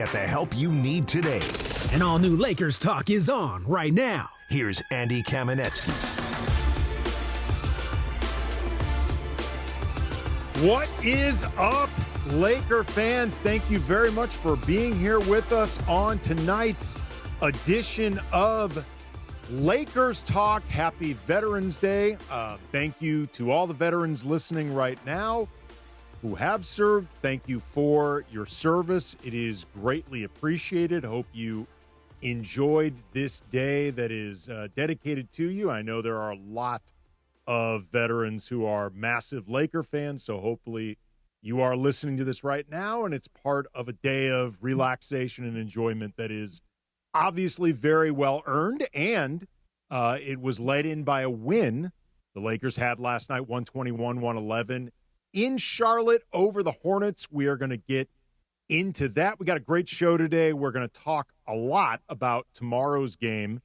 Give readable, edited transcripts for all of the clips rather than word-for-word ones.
Get the help you need today. And all new Lakers talk is on right now. Here's Andy Kamenetsky. What is up, Laker fans? Thank you very much for being here with us on tonight's edition of Lakers Talk. Happy Veterans Day. Thank you to all the veterans listening right now who have served. Thank you for your service. It is greatly appreciated. Hope you enjoyed this day that is dedicated to you. I know there are a lot of veterans who are massive Laker fans, so hopefully you are listening to this right now, and it's part of a day of relaxation and enjoyment that is obviously very well earned, and it was led in by a win the Lakers had last night, 121-111 in Charlotte over the Hornets. We are going to get into that. We got a great show today. We're going to talk a lot about tomorrow's game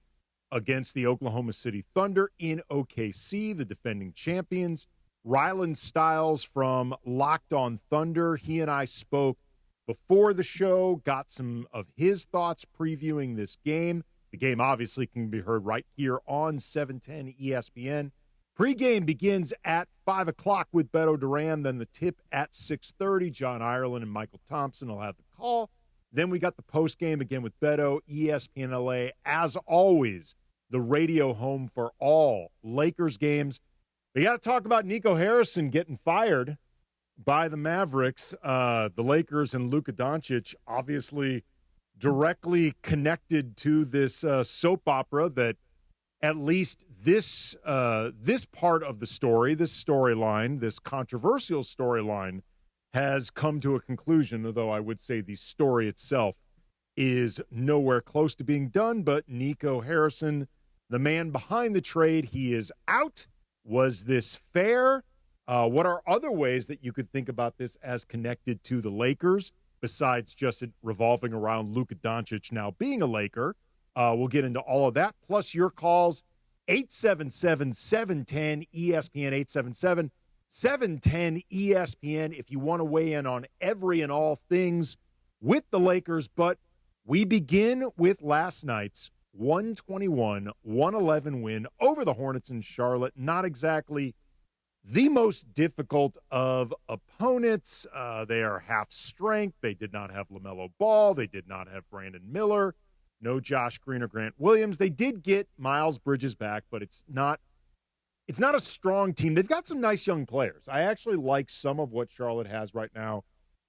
against the Oklahoma City Thunder in OKC, the defending champions. Rylan Stiles from Locked On Thunder, he and I spoke before the show, got some of his thoughts previewing this game. The game obviously can be heard right here on 710 ESPN. Pre-game begins at 5 o'clock with Beto Duran, then the tip at 6:30. John Ireland and Michael Thompson will have the call. Then we got the post-game again with Beto, ESPN LA. As always, the radio home for all Lakers games. We got to talk about Nico Harrison getting fired by the Mavericks. The Lakers and Luka Doncic obviously directly connected to this soap opera that at least this part of the story, this storyline, this controversial storyline has come to a conclusion, although I would say the story itself is nowhere close to being done. But Nico Harrison, the man behind the trade, he is out. Was this fair? What are other ways that you could think about this as connected to the Lakers, besides just it revolving around Luka Doncic now being a Laker? We'll get into all of that, plus your calls, 877-710-ESPN, 877-710-ESPN, if you want to weigh in on every and all things with the Lakers. But we begin with last night's 121-111 win over the Hornets in Charlotte. Not exactly the most difficult of opponents. They are half strength. They did not have LaMelo Ball. They did not have Brandon Miller. No Josh Green or Grant Williams. They did get Miles Bridges back, but it's not a strong team. They've got some nice young players. I actually like some of what Charlotte has right now.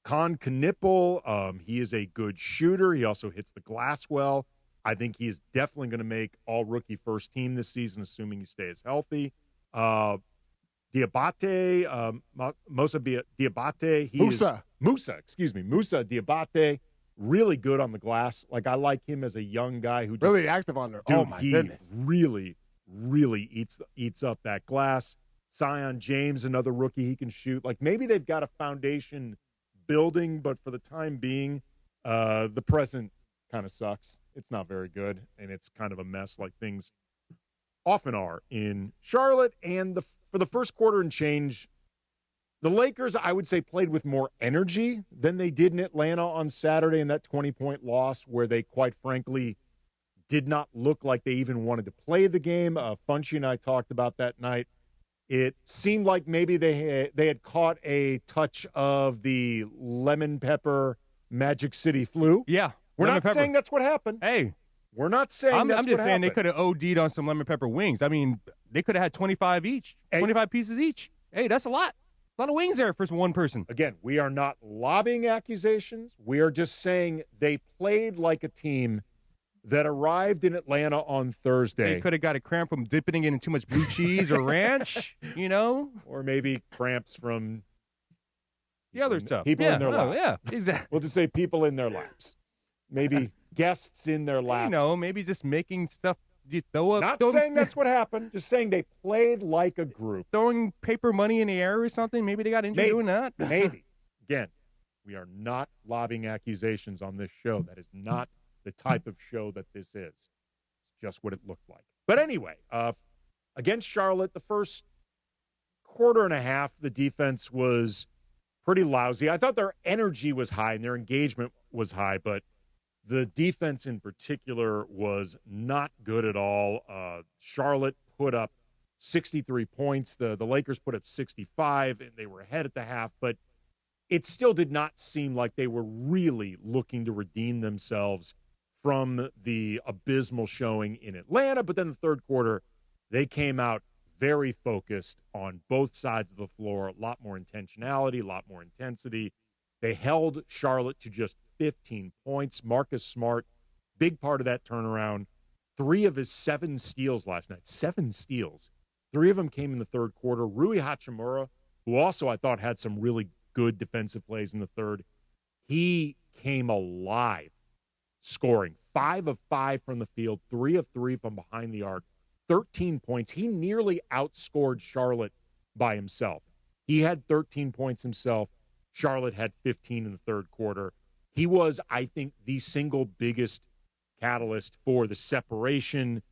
Con Knipple, he is a good shooter. He also hits the glass well. I think he is definitely going to make all-rookie first team this season, assuming he stays healthy. Musa Diabate. Musa Diabate. Really good on the glass. Like, I like him as a young guy who really active on there. Oh my goodness! Really eats up that glass. Zion James, another rookie, he can shoot. Like, maybe they've got a foundation building, but for the time being, the present kind of sucks. It's not very good, and it's kind of a mess, like things often are in Charlotte. And for the first quarter and change, the Lakers, I would say, played with more energy than they did in Atlanta on Saturday in that 20-point loss, where they, quite frankly, did not look like they even wanted to play the game. Funchie and I talked about that night. It seemed like maybe they had caught a touch of the lemon pepper Magic City flu. Yeah. We're not saying that's what happened. Hey. We're not saying I'm that's just what saying happened. they could have OD'd on some lemon pepper wings. I mean, they could have had 25 each, 25 pieces each. Hey, that's a lot. A lot of wings there for one person. Again, we are not lobbying accusations. We are just saying they played like a team that arrived in Atlanta on Thursday. They could have got a cramp from dipping it in too much blue cheese or ranch, you know? Or maybe cramps from the other stuff. People in their laps. Yeah, exactly. We'll just say people in their laps. Maybe guests in their laps. You know, maybe just making stuff. You throw up. Not saying that's what happened. Just saying they played like a group. Throwing paper money in the air or something. Maybe they got injured doing that. Maybe. Again, we are not lobbying accusations on this show. That is not the type of show that this is. It's just what it looked like. But anyway, against Charlotte, the first quarter and a half, the defense was pretty lousy. I thought their energy was high and their engagement was high, but The defense in particular was not good at all. Charlotte put up 63 points. The Lakers put up 65, and they were ahead at the half, but it still did not seem like they were really looking to redeem themselves from the abysmal showing in Atlanta. But then the third quarter, they came out very focused on both sides of the floor, a lot more intentionality, a lot more intensity. They held Charlotte to just 15 points. Marcus Smart, big part of that turnaround. 3 of his 7 steals last night, 7 steals. 3 of them came in the third quarter. Rui Hachimura, who also I thought had some really good defensive plays in the third, he came alive scoring. 5 of 5 from the field, 3 of 3 from behind the arc, 13 points. He nearly outscored Charlotte by himself. He had 13 points himself. Charlotte had 15 in the third quarter. He was, I think, the single biggest catalyst for the separation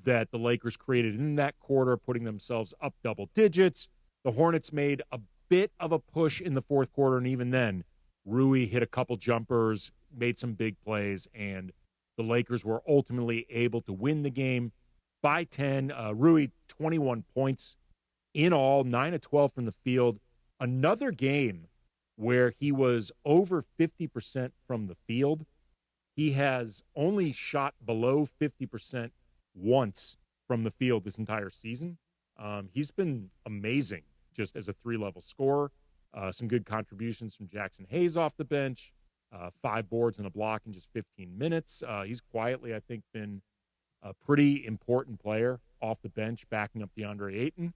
that the Lakers created in that quarter, putting themselves up double digits. The Hornets made a bit of a push in the fourth quarter, and even then, Rui hit a couple jumpers, made some big plays, and the Lakers were ultimately able to win the game by 10. Rui, 21 points in all, 9 of 12 from the field. Another game where he was over 50% from the field. He has only shot below 50% once from the field this entire season. He's been amazing just as a 3-level scorer. Some good contributions from Jackson Hayes off the bench. 5 boards and a block in just 15 minutes. He's quietly, I think, been a pretty important player off the bench, backing up DeAndre Ayton.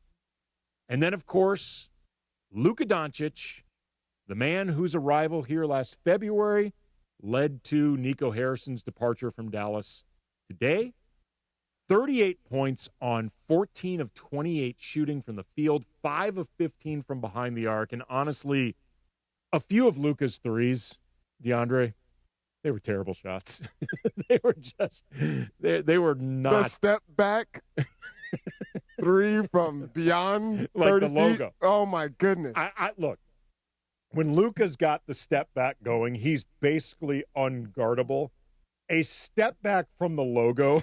And then, of course, Luka Doncic, the man whose arrival here last February led to Nico Harrison's departure from Dallas today. 38 points on 14 of 28 shooting from the field, 5 of 15 from behind the arc. And honestly, a few of Luka's threes, DeAndre, they were terrible shots. They were just, they were not. The step back 3 from beyond like 30 the logo. feet. Oh, my goodness. I look, when Luka's got the step back going, he's basically unguardable. A step back from the logo,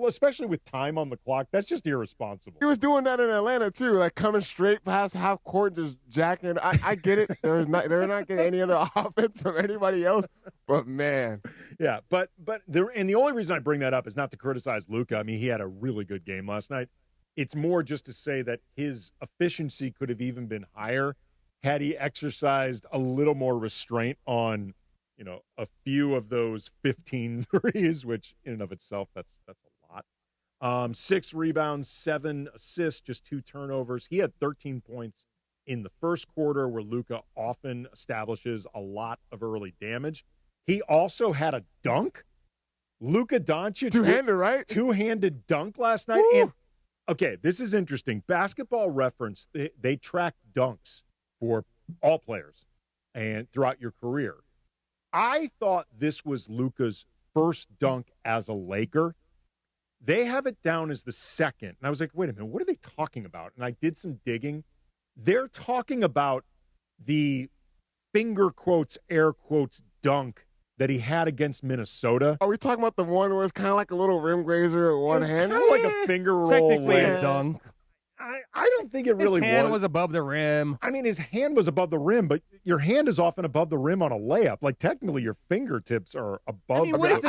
especially with time on the clock, that's just irresponsible. He was doing that in Atlanta, too, like coming straight past half court, just jacking. I get it. They're not getting any other offense from anybody else, but man. Yeah, but the only reason I bring that up is not to criticize Luka. I mean, he had a really good game last night. It's more just to say that his efficiency could have even been higher had he exercised a little more restraint on, a few of those 15 threes, which in and of itself, that's a lot. 6 rebounds, 7 assists, just 2 turnovers. He had 13 points in the first quarter, where Luka often establishes a lot of early damage. He also had a dunk. Luka Doncic. Two-handed, right? Two-handed dunk last night. Woo. And, okay, this is interesting. Basketball Reference, they track dunks for all players and throughout your career. I thought this was Luka's first dunk as a Laker. They have it down as the second. And I was like, wait a minute, what are they talking about? And I did some digging. They're talking about the finger quotes, air quotes, dunk that he had against Minnesota. Are we talking about the one where it's kind of like a little rim grazer at one hand? Kind of like a finger roll. Technically a dunk. I don't think it really was. His hand was above the rim. I mean, his hand was above the rim, but your hand is often above the rim on a layup. Like, technically, your fingertips are above the rim. What is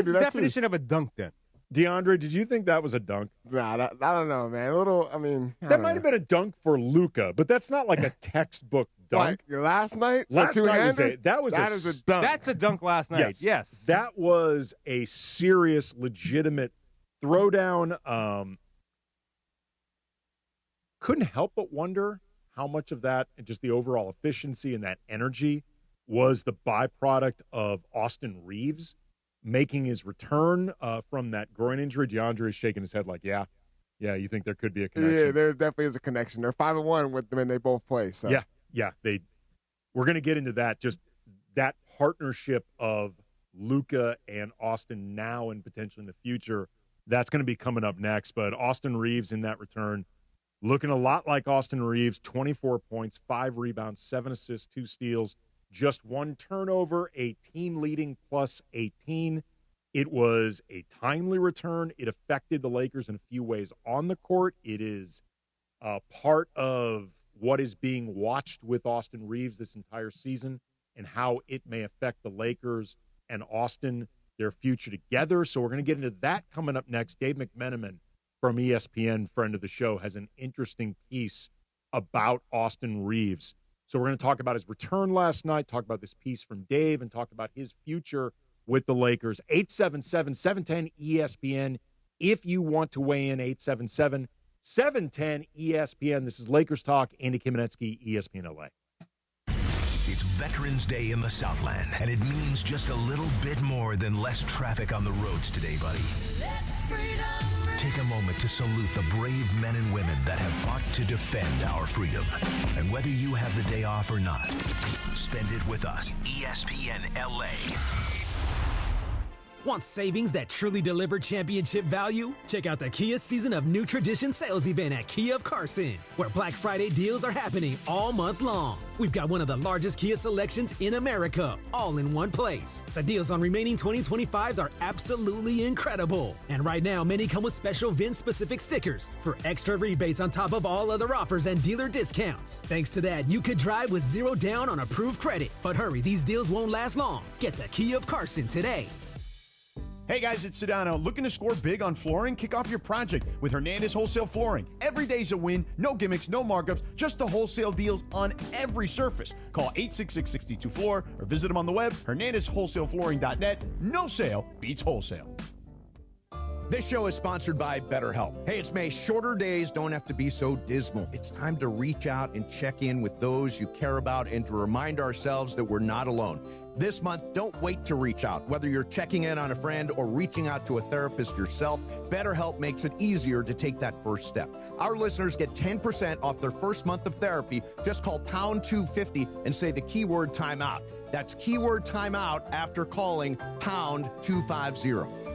the definition of a dunk, then? DeAndre, did you think that was a dunk? Nah, I don't know, man. That might have been a dunk for Luka, but that's not like a textbook dunk. Like last night? Last night was a dunk. That's a dunk last night, yes. That was a serious, legitimate throwdown. Couldn't help but wonder how much of that and just the overall efficiency and that energy was the byproduct of Austin Reeves making his return from that groin injury. DeAndre is shaking his head like, yeah, you think there could be a connection? Yeah, there definitely is a connection. They're 5-1 with them, and they both play. So Yeah. We're going to get into that, just that partnership of Luka and Austin now and potentially in the future. That's going to be coming up next. But Austin Reeves in that return, looking a lot like Austin Reeves, 24 points, 5 rebounds, 7 assists, 2 steals, just one turnover, a team leading plus 18. It was a timely return. It affected the Lakers in a few ways on the court. It is part of what is being watched with Austin Reeves this entire season and how it may affect the Lakers and Austin, their future together. So we're going to get into that coming up next. Dave McMenamin from ESPN, friend of the show, has an interesting piece about Austin Reeves. So we're going to talk about his return last night, talk about this piece from Dave, and talk about his future with the Lakers. 877-710-ESPN. If you want to weigh in, 877-710-ESPN. This is Lakers Talk. Andy Kamenetsky, ESPN LA. It's Veterans Day in the Southland, and it means just a little bit more than less traffic on the roads today, buddy. Take a moment to salute the brave men and women that have fought to defend our freedom. And whether you have the day off or not, spend it with us. ESPN LA. Want savings that truly deliver championship value? Check out the Kia Season of New Tradition sales event at Kia of Carson, where Black Friday deals are happening all month long. We've got one of the largest Kia selections in America, all in one place. The deals on remaining 2025s are absolutely incredible. And right now, many come with special VIN-specific stickers for extra rebates on top of all other offers and dealer discounts. Thanks to that, you could drive with zero down on approved credit. But hurry, these deals won't last long. Get to Kia of Carson today. Hey guys, it's Sedano. Looking to score big on flooring? Kick off your project with Hernandez Wholesale Flooring. Every day's a win, no gimmicks, no markups, just the wholesale deals on every surface. Call 866-62-FLOOR or visit them on the web, hernandezwholesaleflooring.net. No sale beats wholesale. This show is sponsored by BetterHelp. Hey, it's May. Shorter days don't have to be so dismal. It's time to reach out and check in with those you care about and to remind ourselves that we're not alone. This month, don't wait to reach out. Whether you're checking in on a friend or reaching out to a therapist yourself, BetterHelp makes it easier to take that first step. Our listeners get 10% off their first month of therapy. Just call pound 250 and say the keyword timeout. That's keyword timeout after calling pound 250.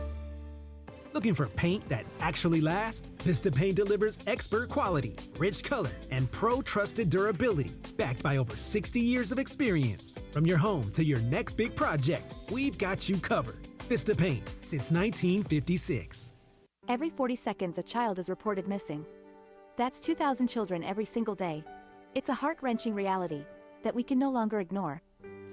Looking for paint that actually lasts? Vista Paint delivers expert quality, rich color, and pro-trusted durability, backed by over 60 years of experience. From your home to your next big project, we've got you covered. Vista Paint, since 1956. Every 40 seconds, a child is reported missing. That's 2,000 children every single day. It's a heart-wrenching reality that we can no longer ignore.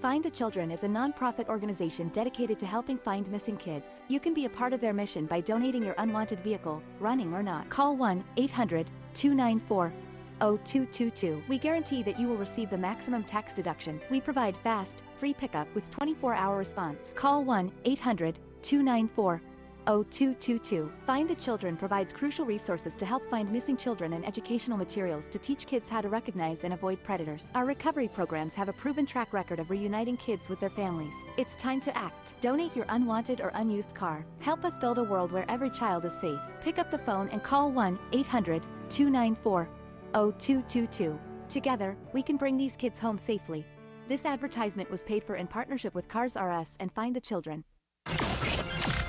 Find the Children is a non-profit organization dedicated to helping find missing kids. You can be a part of their mission by donating your unwanted vehicle, running or not. Call 1-800-294-0222. We guarantee that you will receive the maximum tax deduction. We provide fast, free pickup with 24-hour response. Call 1-800-294-0222. Find the Children provides crucial resources to help find missing children and educational materials to teach kids how to recognize and avoid predators. Our recovery programs have a proven track record of reuniting kids with their families. It's time to act. Donate your unwanted or unused car. Help us build a world where every child is safe. Pick up the phone and call 1-800-294-0222. Together, we can bring these kids home safely. This advertisement was paid for in partnership with Cars R Us and Find the Children.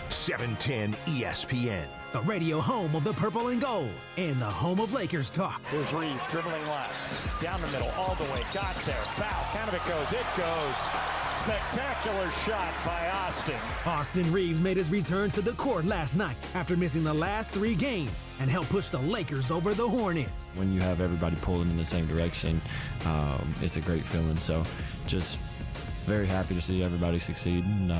710 ESPN. The radio home of the purple and gold and the home of Lakers talk. Here's Reeves dribbling left, down the middle, all the way, got there, foul, count of it goes. Spectacular shot by Austin. Austin Reeves made his return to the court last night after missing the last 3 games and helped push the Lakers over the Hornets. When you have everybody pulling in the same direction, it's a great feeling. So just very happy to see everybody succeed and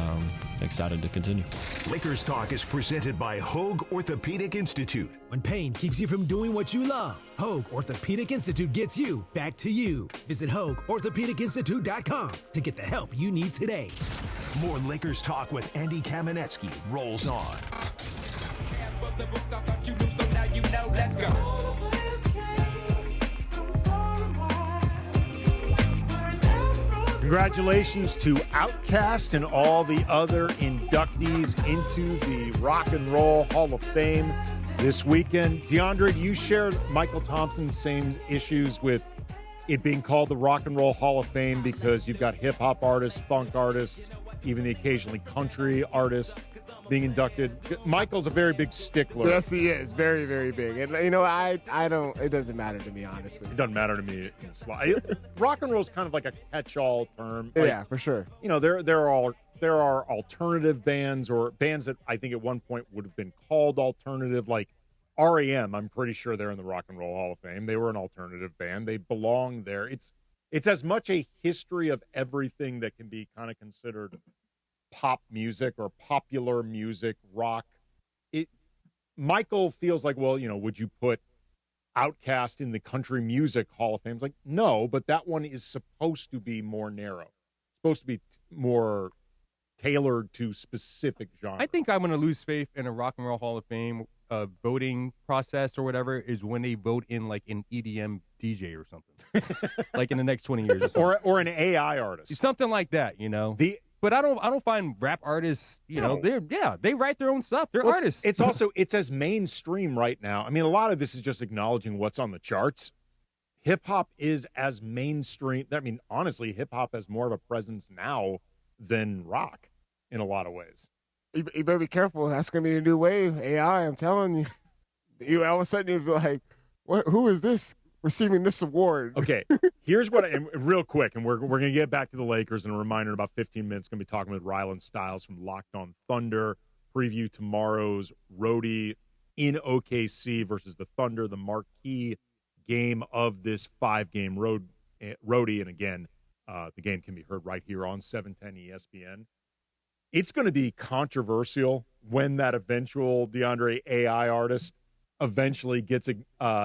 excited to continue. Lakers Talk is presented by Hoag Orthopedic Institute. When pain keeps you from doing what you love, Hoag Orthopedic Institute gets you back to you. Visit HoagOrthopedicInstitute.com to get the help you need today. More Lakers Talk with Andy Kamenetsky rolls on. Let's go. Congratulations to Outkast and all the other inductees into the Rock and Roll Hall of Fame this weekend. DeAndre, you shared Michael Thompson's same issues with it being called the Rock and Roll Hall of Fame because you've got hip-hop artists, funk artists, even the occasionally country artist. being inducted. Michael's a very big stickler. Yes, he is. Very, very big. And, I don't, it doesn't matter to me, honestly. It doesn't matter to me in the slide. Rock and roll is kind of like a catch-all term. Yeah, for sure. There are alternative bands or bands that I think at one point would have been called alternative, like REM. I'm pretty sure they're in the Rock and Roll Hall of Fame. They were an alternative band. They belong there. It's as much a history of everything that can be kind of considered pop music or popular music, rock. Michael feels like, well, would you put Outkast in the Country Music Hall of Fame? It's like, no, but that one is supposed to be more narrow. It's supposed to be more tailored to specific genres. I think I'm going to lose faith in a Rock and Roll Hall of Fame voting process or whatever is when they vote in like an EDM DJ or something, like in the next 20 years or an AI artist, something like that. But I don't find rap artists. They write their own stuff. They're artists. It's as mainstream right now. I mean, a lot of this is just acknowledging what's on the charts. Hip hop is as mainstream. I mean, honestly, hip hop has more of a presence now than rock in a lot of ways. You better be careful. That's going to be a new wave. AI, I'm telling you. All of a sudden, you'll be like, "What? Who is this receiving this award?" Okay, here's what, and real quick, and we're going to get back to the Lakers in a reminder in about 15 minutes. Going to be talking with Rylan Stiles from Locked On Thunder. Preview tomorrow's roadie in OKC versus the Thunder, the marquee game of this 5-game roadie. And again, the game can be heard right here on 710 ESPN. It's going to be controversial when that eventual DeAndre AI artist eventually gets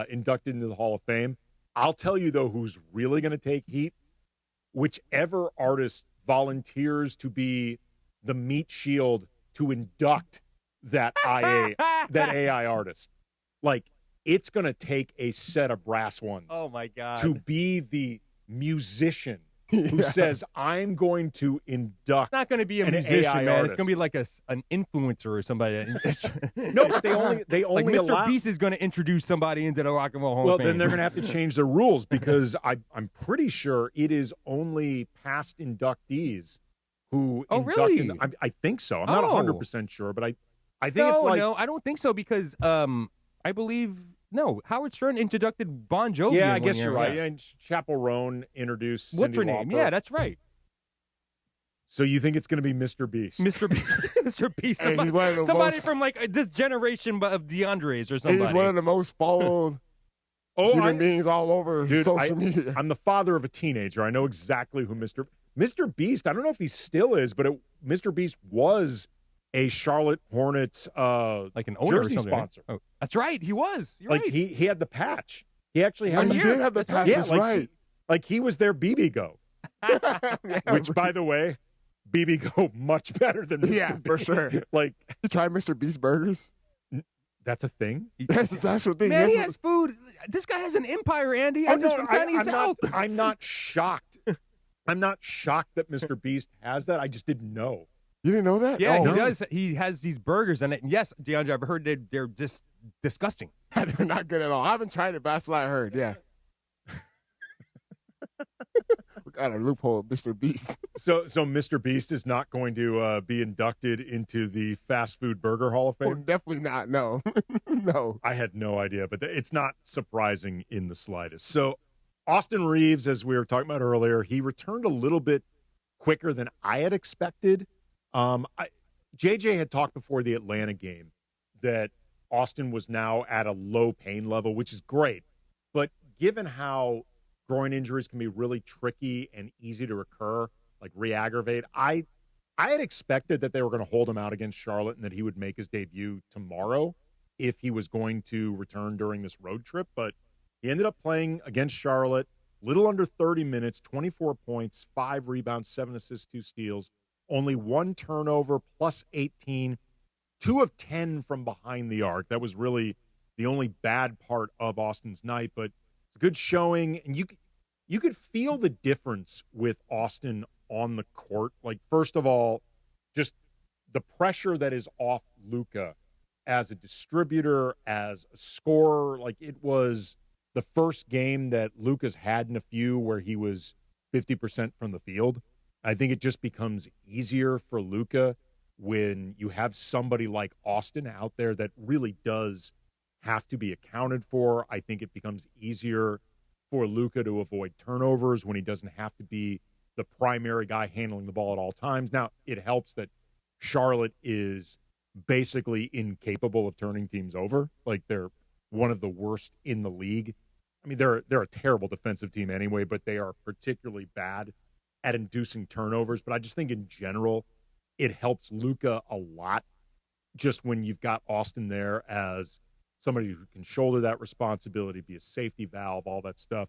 inducted into the Hall of Fame. I'll tell you, though, who's really going to take heat. Whichever artist volunteers to be the meat shield to induct that AI artist. Like, it's going to take a set of brass ones. Oh, my God. To be the musician who says, I'm going to induct. It's not going to be a musician, AI man. artist. It's going to be like an influencer or somebody. No, but they only like Mr. allow. Beast is going to introduce somebody into the Rock and Roll Hall of Fame. Well, then they're going to have to change their rules because I'm pretty sure it is only past inductees who induct. Really? I think so. I'm not 100% sure, but I think it's like. No, I don't think so because I believe. No, Howard Stern inducted Bon Jovi. Yeah, I guess year, you're right. Yeah. And Chappell Roan introduced What's Cyndi her name? Lauper. Yeah, that's right. So you think it's going to be Mr. Beast? Mr. Beast. Mr. Beast. Hey, Somebody from like this generation of DeAndres or somebody. He's one of the most followed human beings all over social media. I'm the father of a teenager. I know exactly who Mr. Beast. I don't know if he still is, but Mr. Beast was a Charlotte Hornets like an owner jersey or something, sponsor. Right? Oh, that's right. He was. You're like right. he had the patch. He actually had. He did have the patch. Yeah, that's like right. he was their BB Go. Which, by the way, BB Go much better than Mr. Yeah, Beast. for sure. Like, you tried Mr. Beast burgers? That's a thing. That's his actual thing. Man, he has food. This guy has an empire, Andy. Oh, I'm not shocked. I'm not shocked that Mr. Beast has that. I just didn't know. You didn't know that? Yeah, he does. He has these burgers in it. And yes, DeAndre, I've heard they're just disgusting. They're not good at all. I haven't tried it, but that's what I heard. Yeah. We got a loophole, Mr. Beast. So Mr. Beast is not going to be inducted into the Fast Food Burger Hall of Fame? Oh, definitely not. No. No. I had no idea, but it's not surprising in the slightest. So Austin Reeves, as we were talking about earlier, he returned a little bit quicker than I had expected. JJ had talked before the Atlanta game that Austin was now at a low pain level, which is great. But given how groin injuries can be really tricky and easy to recur, like re-aggravate, I had expected that they were going to hold him out against Charlotte and that he would make his debut tomorrow if he was going to return during this road trip. But he ended up playing against Charlotte, little under 30 minutes, 24 points, 5 rebounds, 7 assists, 2 steals. Only 1 turnover, plus 18, 2 of 10 from behind the arc. That was really the only bad part of Austin's night, but it's a good showing. And you could feel the difference with Austin on the court. Like, first of all, just the pressure that is off Luka as a distributor, as a scorer. Like, it was the first game that Luka's had in a few where he was 50% from the field. I think it just becomes easier for Luka when you have somebody like Austin out there that really does have to be accounted for. I think it becomes easier for Luka to avoid turnovers when he doesn't have to be the primary guy handling the ball at all times. Now, it helps that Charlotte is basically incapable of turning teams over. Like, they're one of the worst in the league. I mean, they're a terrible defensive team anyway, but they are particularly bad at inducing turnovers. But I just think in general, it helps Luka a lot just when you've got Austin there as somebody who can shoulder that responsibility, be a safety valve, all that stuff.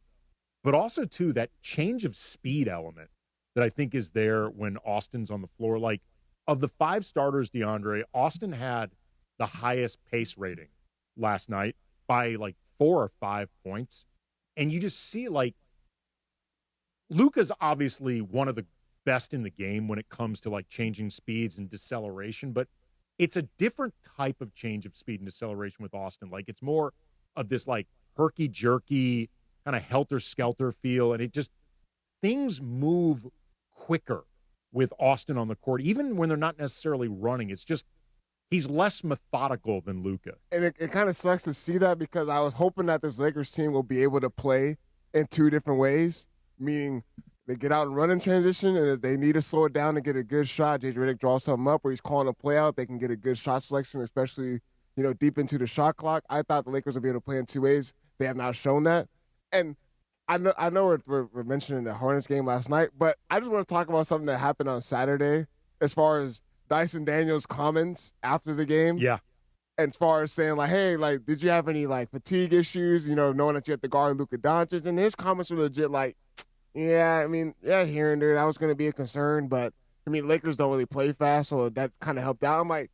But also, too, that change of speed element that I think is there when Austin's on the floor. Like, of the 5 starters, DeAndre, Austin had the highest pace rating last night by like 4 or 5 points. And you just see, like, Luka's obviously one of the best in the game when it comes to like changing speeds and deceleration, but it's a different type of change of speed and deceleration with Austin. Like, it's more of this like herky-jerky kind of helter-skelter feel, and it just, things move quicker with Austin on the court, even when they're not necessarily running. It's just, he's less methodical than Luka. And it kind of sucks to see that, because I was hoping that this Lakers team will be able to play in 2 different ways, meaning they get out and run in transition, and if they need to slow it down to get a good shot, J.J. Redick draws something up where he's calling a play out, they can get a good shot selection, especially, deep into the shot clock. I thought the Lakers would be able to play in 2 ways. They have not shown that. And I know we're mentioning the Hornets game last night, but I just want to talk about something that happened on Saturday as far as Dyson Daniels' comments after the game. Yeah. And as far as saying, like, hey, like, did you have any, like, fatigue issues, knowing that you had to guard Luka Doncic? And his comments were legit like, yeah, I mean, yeah, here and there, that was going to be a concern. But, I mean, Lakers don't really play fast, so that kind of helped out. I'm like,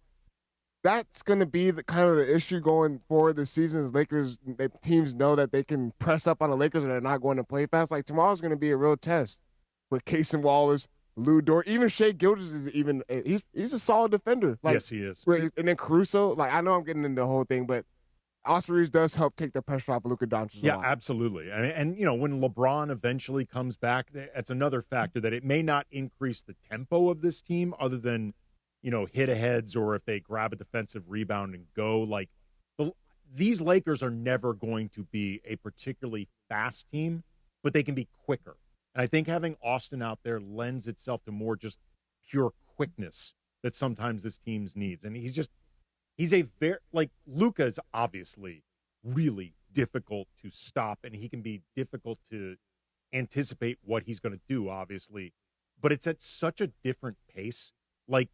that's going to be the kind of the issue going forward this season is teams know that they can press up on the Lakers and they're not going to play fast. Like, tomorrow's going to be a real test with Casey Wallace, Lou Dort, even Shea Gilgeous is he's a solid defender. Like, yes, he is. And then Caruso, like, I know I'm getting into the whole thing, but Austin Reeves does help take the pressure off of Luka Doncic. Yeah, absolutely. And when LeBron eventually comes back, that's another factor that it may not increase the tempo of this team other than, hit aheads or if they grab a defensive rebound and go. Like, these Lakers are never going to be a particularly fast team, but they can be quicker. And I think having Austin out there lends itself to more just pure quickness that sometimes this team needs. And he's a very, like, Luka is obviously really difficult to stop, and he can be difficult to anticipate what he's going to do, obviously. But it's at such a different pace. Like,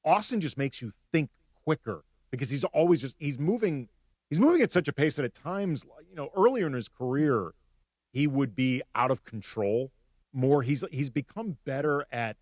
Austin just makes you think quicker because he's always he's moving at such a pace that at times, earlier in his career, he would be out of control more. He's become better at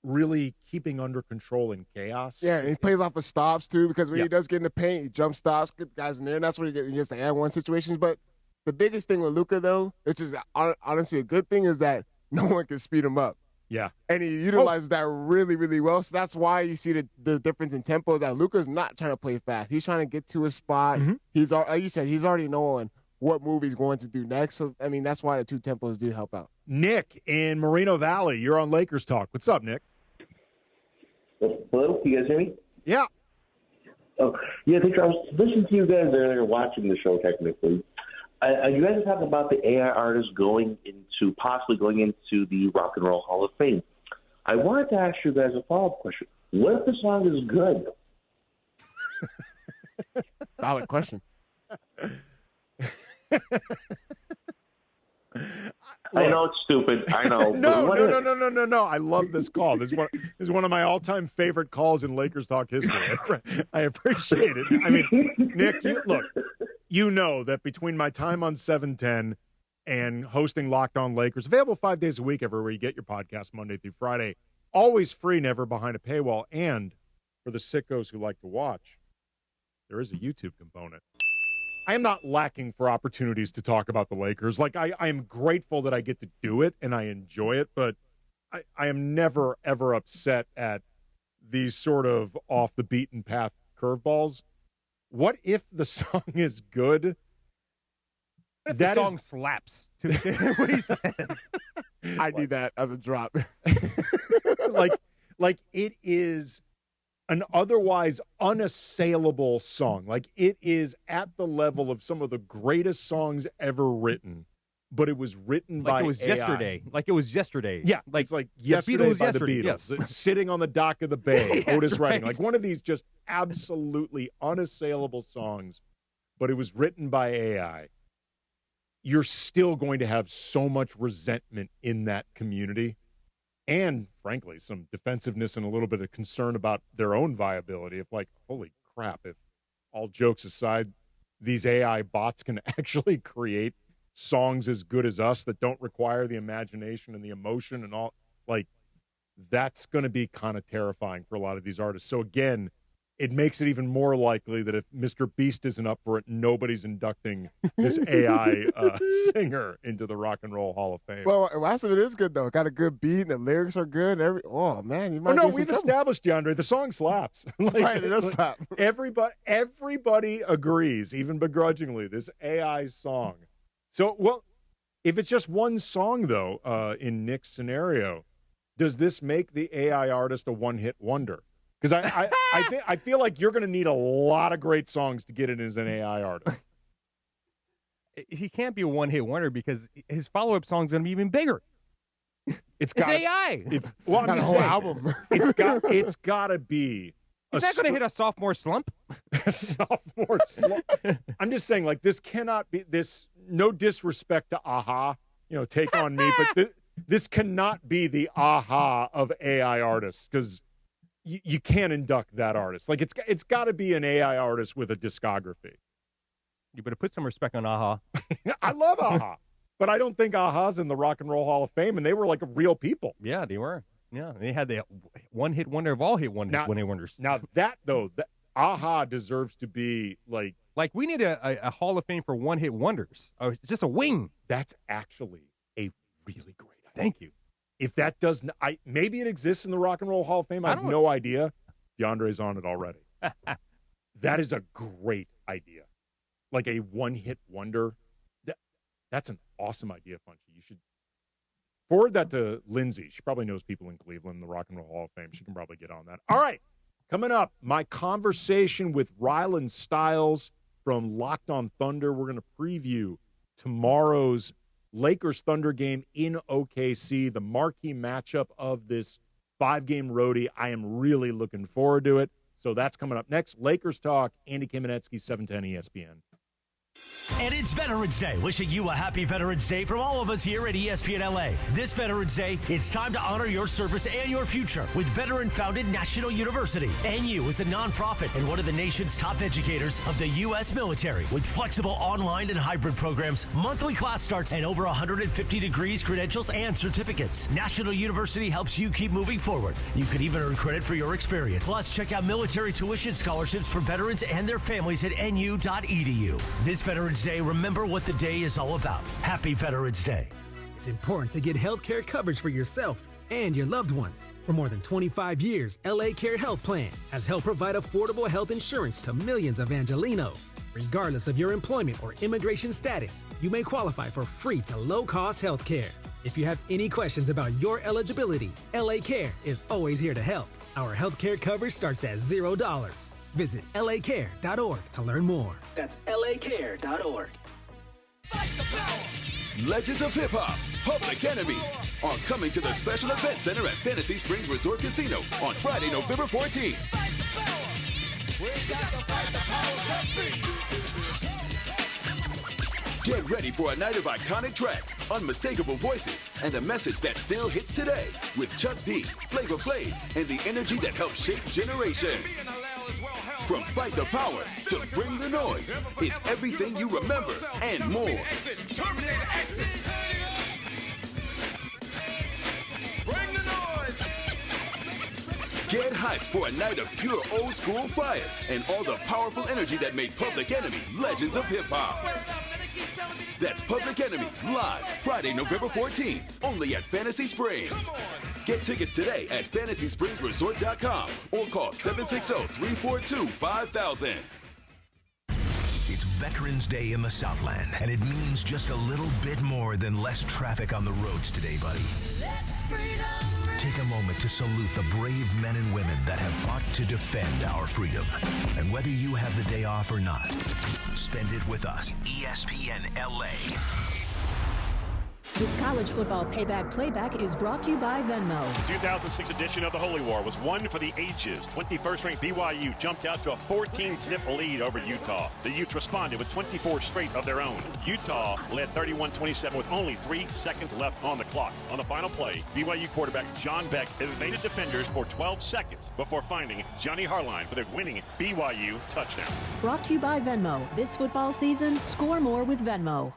really keeping under control in chaos. Yeah, and he plays off of stops, too, because when he does get in the paint, he jump stops, get guys in there, and that's when he gets the and-one situations. But the biggest thing with Luka, though, which is honestly a good thing, is that no one can speed him up. Yeah. And he utilizes that really, really well. So that's why you see the difference in tempo, is that Luka's not trying to play fast. He's trying to get to his spot. Mm-hmm. He's, like you said, he's already knowing what move he's going to do next. So, I mean, that's why the 2 tempos do help out. Nick in Moreno Valley, you're on Lakers Talk. What's up, Nick? Hello, can you guys hear me? Yeah. Oh, yeah, thanks. I was listening to you guys earlier, watching the show technically. You guys are talking about the AI artists possibly going into the Rock and Roll Hall of Fame. I wanted to ask you guys a follow-up question. What if the song is good? Valid question. I know it's stupid. I know. No. I love this call. This is one of my all-time favorite calls in Lakers Talk history. I appreciate it. I mean, Nick, you know that between my time on 710 and hosting Locked On Lakers, available 5 days a week everywhere you get your podcast, Monday through Friday, always free, never behind a paywall, and for the sickos who like to watch, there is a YouTube component. I am not lacking for opportunities to talk about the Lakers. Like, I am grateful that I get to do it, and I enjoy it, but I am never, ever upset at these sort of off-the-beaten-path curveballs. What if the song is good? What if the song slaps? What he says. I need that as a drop. like it is an otherwise unassailable song. Like, it is at the level of some of the greatest songs ever written, but it was written by it was AI. yesterday. Like it was yesterday. Yeah, like it's like Yesterday by the Beatles, yes. sitting on the dock of the bay, Yes, Otis Redding. right. Like one of these just absolutely unassailable songs, but it was written by AI. You're still going to have so much resentment in that community and, frankly, some defensiveness and a little bit of concern about their own viability. If, like, holy crap, if all jokes aside, these AI bots can actually create songs as good as us that don't require the imagination and the emotion and all, like, that's going to be kind of terrifying for a lot of these artists. So again, it makes it even more likely that if Mr. Beast isn't up for it, nobody's inducting this AI singer into the Rock and Roll Hall of Fame. Well, last of it is good though. Got a good beat, and the lyrics are good. Oh man, you might. Oh no, we've established, DeAndre, the song slaps. That's right, it does slap. Everybody agrees, even begrudgingly, this AI song. So, well, if it's just one song though, in Nick's scenario, does this make the AI artist a one-hit wonder? Because I feel like you're going to need a lot of great songs to get it as an AI artist. He can't be a one-hit wonder because his follow-up song's going to be even bigger. It's AI. I'm Got a just whole saying, album. it's got to be. He's not going to hit a sophomore slump. Sophomore slump. I'm just saying, like, this cannot be this. No disrespect to Aha, Take on Me, but this cannot be the Aha of AI artists because you can't induct that artist. Like, it's got to be an AI artist with a discography. You better put some respect on Aha. I love Aha, but I don't think Aha's in the Rock and Roll Hall of Fame, and they were like real people. Yeah, they were. Yeah, they had the one-hit wonder of all hit one-hit wonders. Now that though, Aha deserves to be like we need a Hall of Fame for one-hit wonders. Just a wing. That's actually a really great idea. Thank you. If that doesn't, maybe it exists in the Rock and Roll Hall of Fame. I have no idea. DeAndre's on it already. That is a great idea. Like a one-hit wonder. That's an awesome idea, Funchy. You should forward that to Lindsay. She probably knows people in Cleveland, the Rock and Roll Hall of Fame. She can probably get on that. All right. Coming up, my conversation with Rylan Stiles from Locked on Thunder. We're going to preview tomorrow's Lakers-Thunder game in OKC, the marquee matchup of this 5-game roadie. I am really looking forward to it. So that's coming up next. Lakers Talk, Andy Kamenetsky, 710 ESPN. And it's Veterans Day. Wishing you a happy Veterans Day from all of us here at ESPN LA. This Veterans Day, it's time to honor your service and your future with veteran-founded National University. NU is a nonprofit and one of the nation's top educators of the U.S. military. With flexible online and hybrid programs, monthly class starts, and over 150 degrees, credentials, and certificates. National University helps you keep moving forward. You can even earn credit for your experience. Plus, check out military tuition scholarships for veterans and their families at nu.edu. This Veterans Day, remember what the day is all about. Happy Veterans Day. It's important to get health care coverage for yourself and your loved ones. For more than 25 years, LA Care Health Plan has helped provide affordable health insurance to millions of Angelinos. Regardless of your employment or immigration status, you may qualify for free to low-cost health care. If you have any questions about your eligibility, LA Care is always here to help. Our health care coverage starts at $0. Visit lacare.org to learn more. That's lacare.org. Legends of Hip Hop, Public Enemy, are coming to the Special Event Center at Fantasy Springs Resort Casino on Friday, November 14th. Get ready for a night of iconic tracks, unmistakable voices, and a message that still hits today with Chuck D, Flavor Flav, and the energy that helps shape generations. From Fight the Power to Bring the Noise, it's everything you remember and more. Get hyped for a night of pure old school fire and all the powerful energy that made Public Enemy legends of hip hop. That's Public Enemy live Friday, November 14th, only at Fantasy Springs. Get tickets today at FantasySpringsResort.com or call 760-342-5000. It's Veterans Day in the Southland, and it means just a little bit more than less traffic on the roads today, buddy. Take a moment to salute the brave men and women that have fought to defend our freedom. And whether you have the day off or not, spend it with us. ESPN LA. This college football payback is brought to you by Venmo. The 2006 edition of the Holy War was one for the ages. 21st ranked BYU jumped out to a 14-zip lead over Utah. The Utes responded with 24 straight of their own. Utah led 31-27 with only 3 seconds left on the clock. On the final play, BYU quarterback John Beck evaded defenders for 12 seconds before finding Johnny Harline for the winning BYU touchdown. Brought to you by Venmo. This football season, score more with Venmo.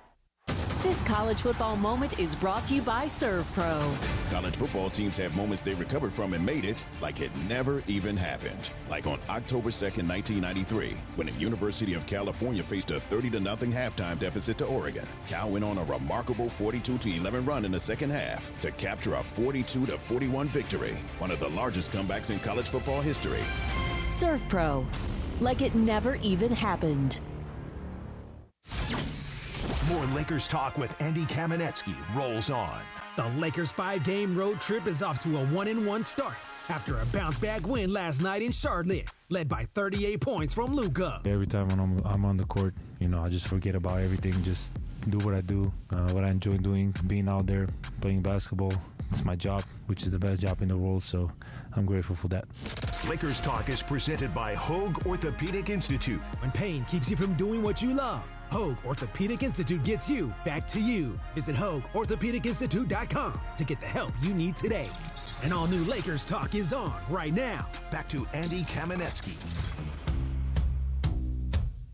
This college football moment is brought to you by Serve Pro. College football teams have moments they recovered from and made it like it never even happened. Like on October 2nd, 1993, when the University of California faced a 30-0 halftime deficit to Oregon. Cal went on a remarkable 42-11 run in the second half to capture a 42-41 victory, one of the largest comebacks in college football history. Serve Pro, like it never even happened. More Lakers talk with Andy Kamenetsky rolls on. The Lakers' 5-game road trip is off to a 1-1 start after a bounce-back win last night in Charlotte, led by 38 points from Luka. Every time when I'm on the court, I just forget about everything, just do what I do, what I enjoy doing, being out there, playing basketball. It's my job, which is the best job in the world, so I'm grateful for that. Lakers Talk is presented by Hoag Orthopedic Institute. When pain keeps you from doing what you love, Hoag Orthopedic Institute gets you back to you. Visit HoagOrthopedicInstitute.com to get the help you need today. And all new Lakers Talk is on right now. Back to Andy Kamenetsky.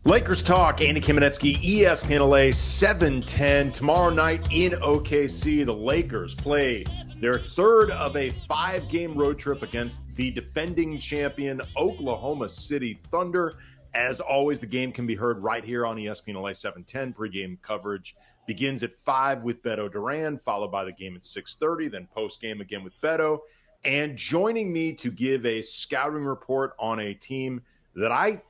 Lakers Talk, Andy Kamenetsky, ESPN LA, 7:10. Tomorrow night in OKC, the Lakers play their third of a 5-game road trip against the defending champion Oklahoma City Thunder. As always, the game can be heard right here on ESPN LA 710. Pre-game coverage begins at 5 with Beto Duran, followed by the game at 6:30, then post-game again with Beto. And joining me to give a scouting report on a team that I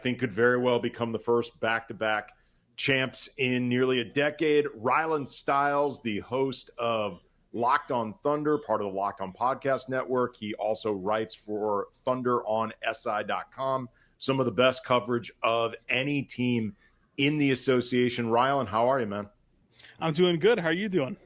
think could very well become the first back-to-back champs in nearly a decade. Rylan Stiles, the host of Locked on Thunder, part of the Locked on Podcast Network. He also writes for Thunder on SI.com. Some of the best coverage of any team in the association. Rylan, how are you, man? I'm doing good. How are you doing?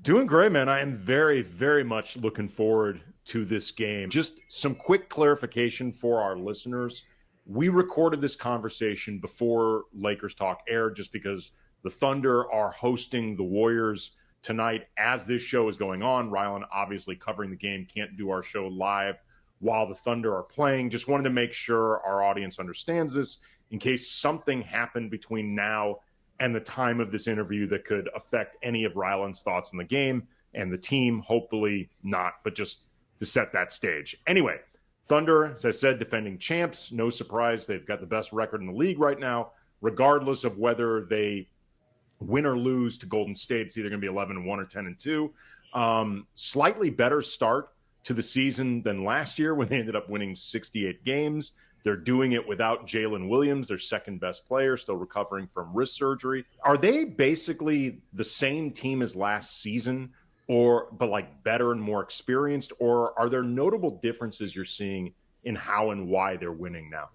Doing great, man. I am very, very much looking forward to this game. Just some quick clarification for our listeners. We recorded this conversation before Lakers Talk aired just because the Thunder are hosting the Warriors tonight as this show is going on. Rylan, obviously covering the game, can't do our show live while the Thunder are playing. Just wanted to make sure our audience understands this in case something happened between now and the time of this interview that could affect any of Rylan's thoughts on the game and the team. Hopefully not, but just to set that stage. Anyway, Thunder, as I said, defending champs. No surprise, they've got the best record in the league right now, regardless of whether they win or lose to Golden State. It's either going to be 11-1 or 10-2. Slightly better start to the season than last year when they ended up winning 68 games. They're doing it without Jalen Williams, their second best player, still recovering from wrist surgery. Are they basically the same team as last season, but like better and more experienced? Or are there notable differences you're seeing in how and why they're winning now?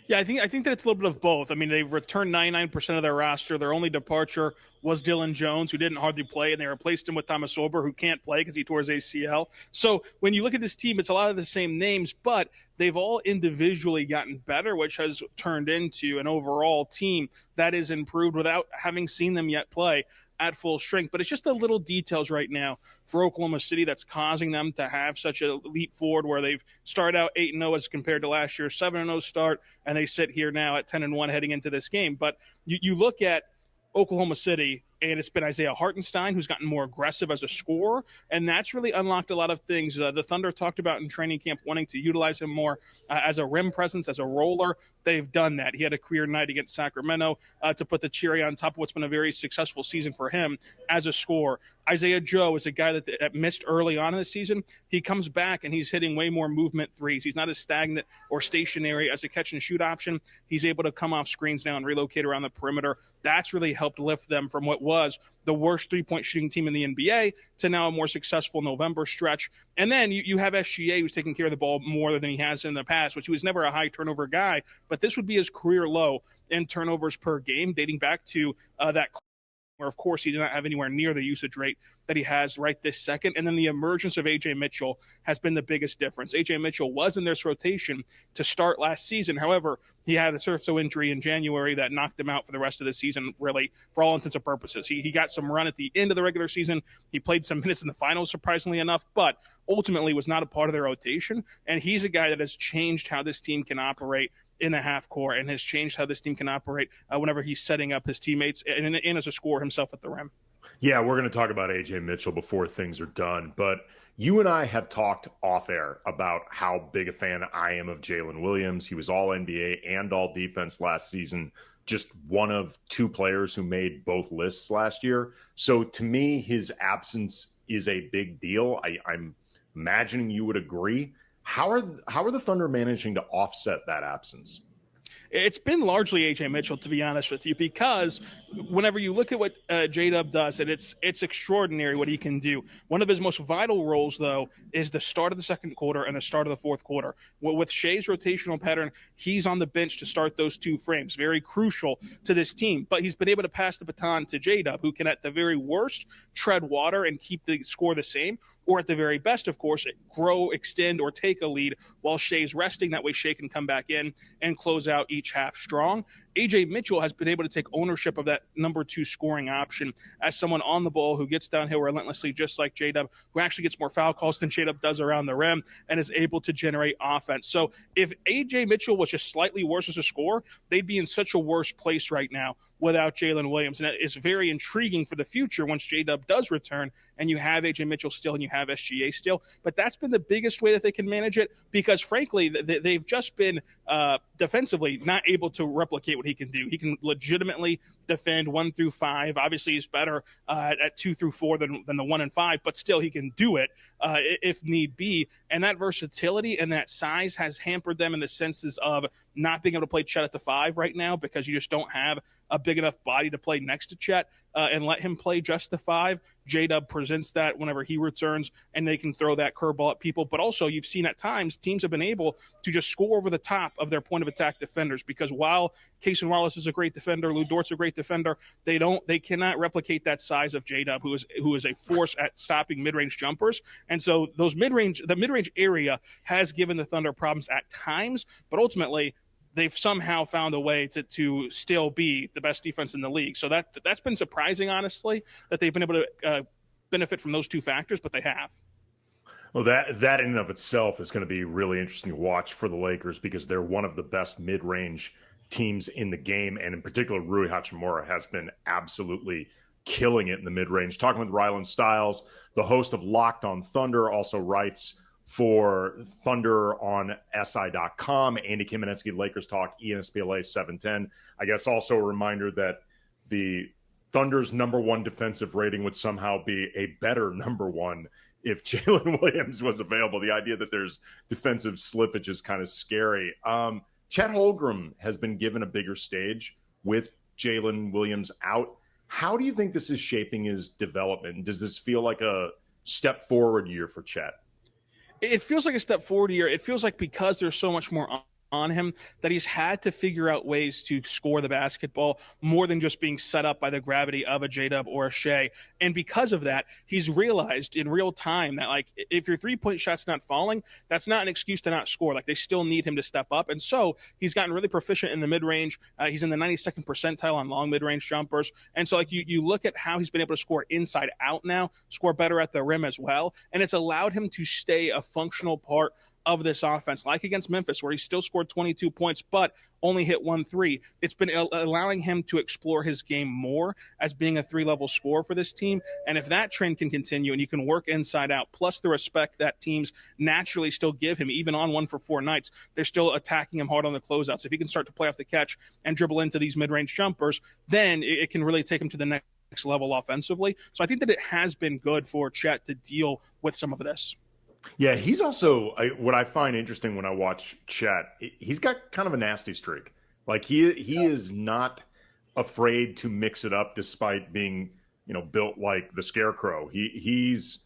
Yeah, I think that it's a little bit of both. I mean, they've returned 99% of their roster. Their only departure was Dylan Jones, who didn't hardly play, and they replaced him with Thomas Olber, who can't play because he tore his ACL. So when you look at this team, it's a lot of the same names, but they've all individually gotten better, which has turned into an overall team that is improved without having seen them yet play at full strength. But it's just the little details right now for Oklahoma City that's causing them to have such a leap forward, where they've started out 8-0 as compared to last year's 7-0 start, and they sit here now at 10-1 heading into this game. But you look at Oklahoma City, and it's been Isaiah Hartenstein who's gotten more aggressive as a scorer, and that's really unlocked a lot of things. The Thunder talked about in training camp wanting to utilize him more as a rim presence, as a roller. They've done that. He had a career night against Sacramento to put the cherry on top of what's been a very successful season for him as a scorer. Isaiah Joe is a guy that missed early on in the season. He comes back, and he's hitting way more movement threes. He's not as stagnant or stationary as a catch-and-shoot option. He's able to come off screens now and relocate around the perimeter. That's really helped lift them from what was the worst three-point shooting team in the NBA to now a more successful November stretch. And then you have SGA, who's taking care of the ball more than he has in the past, which he was never a high turnover guy, but this would be his career low in turnovers per game, dating back to that where, of course, he did not have anywhere near the usage rate that he has right this second. And then the emergence of A.J. Mitchell has been the biggest difference. A.J. Mitchell was in this rotation to start last season. However, he had a cervical injury in January that knocked him out for the rest of the season, really, for all intents and purposes. He got some run at the end of the regular season. He played some minutes in the finals, surprisingly enough, but ultimately was not a part of their rotation. And he's a guy that has changed how this team can operate in the half court and has changed how this team can operate whenever he's setting up his teammates and as a scorer himself at the rim. Yeah, we're going to talk about A.J. Mitchell before things are done, but you and I have talked off air about how big a fan I am of Jalen Williams. He was all NBA and all defense last season, just one of two players who made both lists last year. So to me, his absence is a big deal. I'm imagining you would agree. How are the Thunder managing to offset that absence? It's been largely A.J. Mitchell, to be honest with you, because whenever you look at what J-Dub does, and it's extraordinary what he can do. One of his most vital roles, though, is the start of the second quarter and the start of the fourth quarter. With Shea's rotational pattern, he's on the bench to start those two frames, very crucial to this team. But he's been able to pass the baton to J-Dub, who can, at the very worst, tread water and keep the score the same, or at the very best, of course, grow, extend, or take a lead while Shea's resting. That way Shea can come back in and close out each half strong. A.J. Mitchell has been able to take ownership of that number two scoring option as someone on the ball who gets downhill relentlessly, just like J-Dub, who actually gets more foul calls than J-Dub does around the rim and is able to generate offense. So if A.J. Mitchell was just slightly worse as a scorer, they'd be in such a worse place right now without Jalen Williams. And it's very intriguing for the future once J-Dub does return and you have A.J. Mitchell still and you have SGA still. But that's been the biggest way that they can manage it because, frankly, they've just been defensively not able to replicate what he can do. He can legitimately defend 1 through 5. Obviously, he's better at 2 through 4 than the 1 and 5, but still he can do it if need be. And that versatility and that size has hampered them in the senses of not being able to play Chet at the 5 right now because you just don't have a big enough body to play next to Chet and let him play just the 5. J-Dub presents that whenever he returns, and they can throw that curveball at people. But also, you've seen at times teams have been able to just score over the top of their point of attack defenders because while Cason Wallace is a great defender, Lou Dort's a great defender, they cannot replicate that size of J-Dub, who is a force at stopping mid-range jumpers. And so the mid-range area has given the Thunder problems at times, but ultimately they've somehow found a way to still be the best defense in the league. So that's been surprising, honestly, that they've been able to benefit from those two factors, but they have. Well, that in and of itself is going to be really interesting to watch for the Lakers because they're one of the best mid-range teams in the game, and in particular, Rui Hachimura has been absolutely killing it in the mid-range. Talking with Ryland Stiles, the host of Locked on Thunder, also writes for Thunder on SI.com. Andy Kamenetsky, Lakers Talk, ESPN 710. I guess also a reminder that the Thunder's number one defensive rating would somehow be a better number one if Jalen Williams was available. The idea that there's defensive slippage is kind of scary. Chet Holmgren has been given a bigger stage with Jalen Williams out. How do you think this is shaping his development? Does this feel like a step forward year for Chet? It feels like a step forward year. It feels like because there's so much more on him that he's had to figure out ways to score the basketball more than just being set up by the gravity of a J-Dub or a Shea. And because of that, he's realized in real time that, like, if your three-point shot's not falling, that's not an excuse to not score. Like, they still need him to step up. And so he's gotten really proficient in the mid-range. He's in the 92nd percentile on long mid-range jumpers. And so, like, you look at how he's been able to score inside out now, score better at the rim as well. And it's allowed him to stay a functional part of this offense, like against Memphis, where he still scored 22 points, but only hit 1 3. It's been allowing him to explore his game more as being a 3-level scorer for this team. And if that trend can continue and you can work inside out, plus the respect that teams naturally still give him, even on 1 for 4 nights, they're still attacking him hard on the closeouts. If he can start to play off the catch and dribble into these mid-range jumpers, then it can really take him to the next level offensively. So I think that it has been good for Chet to deal with some of this. Yeah, he's also what I find interesting when I watch Chet. He's got kind of a nasty streak. Like he is not afraid to mix it up despite being, built like the Scarecrow. He's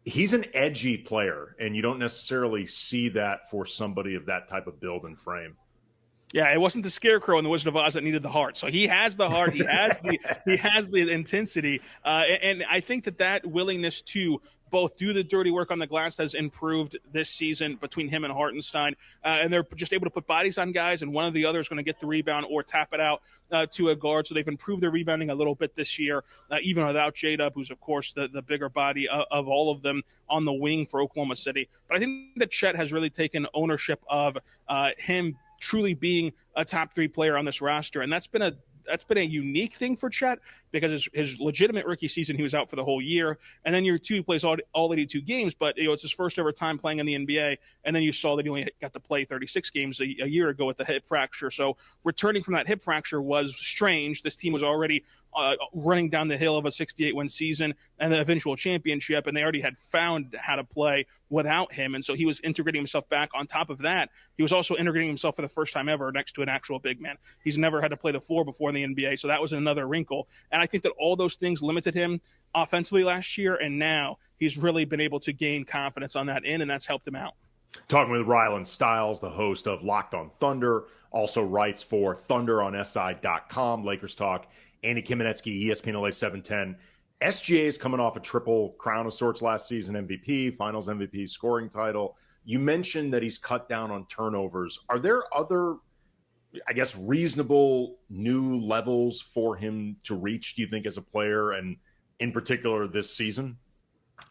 an edgy player, and you don't necessarily see that for somebody of that type of build and frame. Yeah, it wasn't the Scarecrow in the Wizard of Oz that needed the heart. So he has the heart. He has the intensity, and I think that willingness to both do the dirty work on the glass has improved this season between him and Hartenstein, and they're just able to put bodies on guys, and one or the other is going to get the rebound or tap it out to a guard. So they've improved their rebounding a little bit this year, even without J-Dub, who's, of course, the bigger body of all of them on the wing for Oklahoma City. But I think that Chet has really taken ownership of him truly being a top 3 player on this roster, and that's been a unique thing for Chet, because his legitimate rookie season, he was out for the whole year. And then year 2, he plays all 82 games, but it's his first ever time playing in the NBA. And then you saw that he only got to play 36 games a year ago with the hip fracture. So returning from that hip fracture was strange. This team was already running down the hill of a 68-win season and the eventual championship, and they already had found how to play without him. And so he was integrating himself back. On top of that, he was also integrating himself for the first time ever next to an actual big man. He's never had to play the 4 before in the NBA, so that was another wrinkle. And I think that all those things limited him offensively last year, and now he's really been able to gain confidence on that end, and that's helped him out. Talking with Rylan Stiles, the host of Locked on Thunder, also writes for thunderonsi.com, Lakers Talk. Andy Kamenetsky, ESPN LA 710. SGA is coming off a triple crown of sorts last season, MVP, finals MVP, scoring title. You mentioned that he's cut down on turnovers. Are there other, I guess, reasonable new levels for him to reach, do you think, as a player, and in particular this season?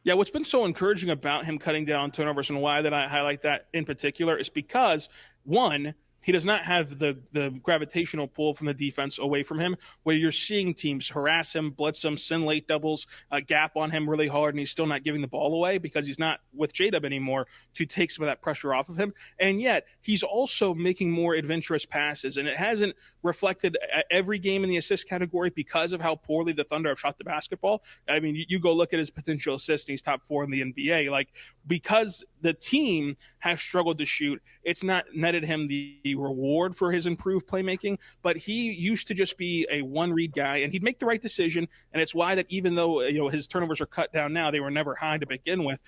Yeah, what's been so encouraging about him cutting down on turnovers, and why that I highlight that in particular, is because, one, he does not have the gravitational pull from the defense away from him, where you're seeing teams harass him, blitz him, send late doubles, gap on him really hard, and he's still not giving the ball away because he's not with J-Dub anymore to take some of that pressure off of him. And yet he's also making more adventurous passes, and it hasn't reflected every game in the assist category because of how poorly the Thunder have shot the basketball. I mean, you go look at his potential assists, and he's top 4 in the NBA. Like, because the team has struggled to shoot, it's not netted him the reward for his improved playmaking, but he used to just be a one-read guy, and he'd make the right decision, and it's why that even though his turnovers are cut down now, they were never high to begin with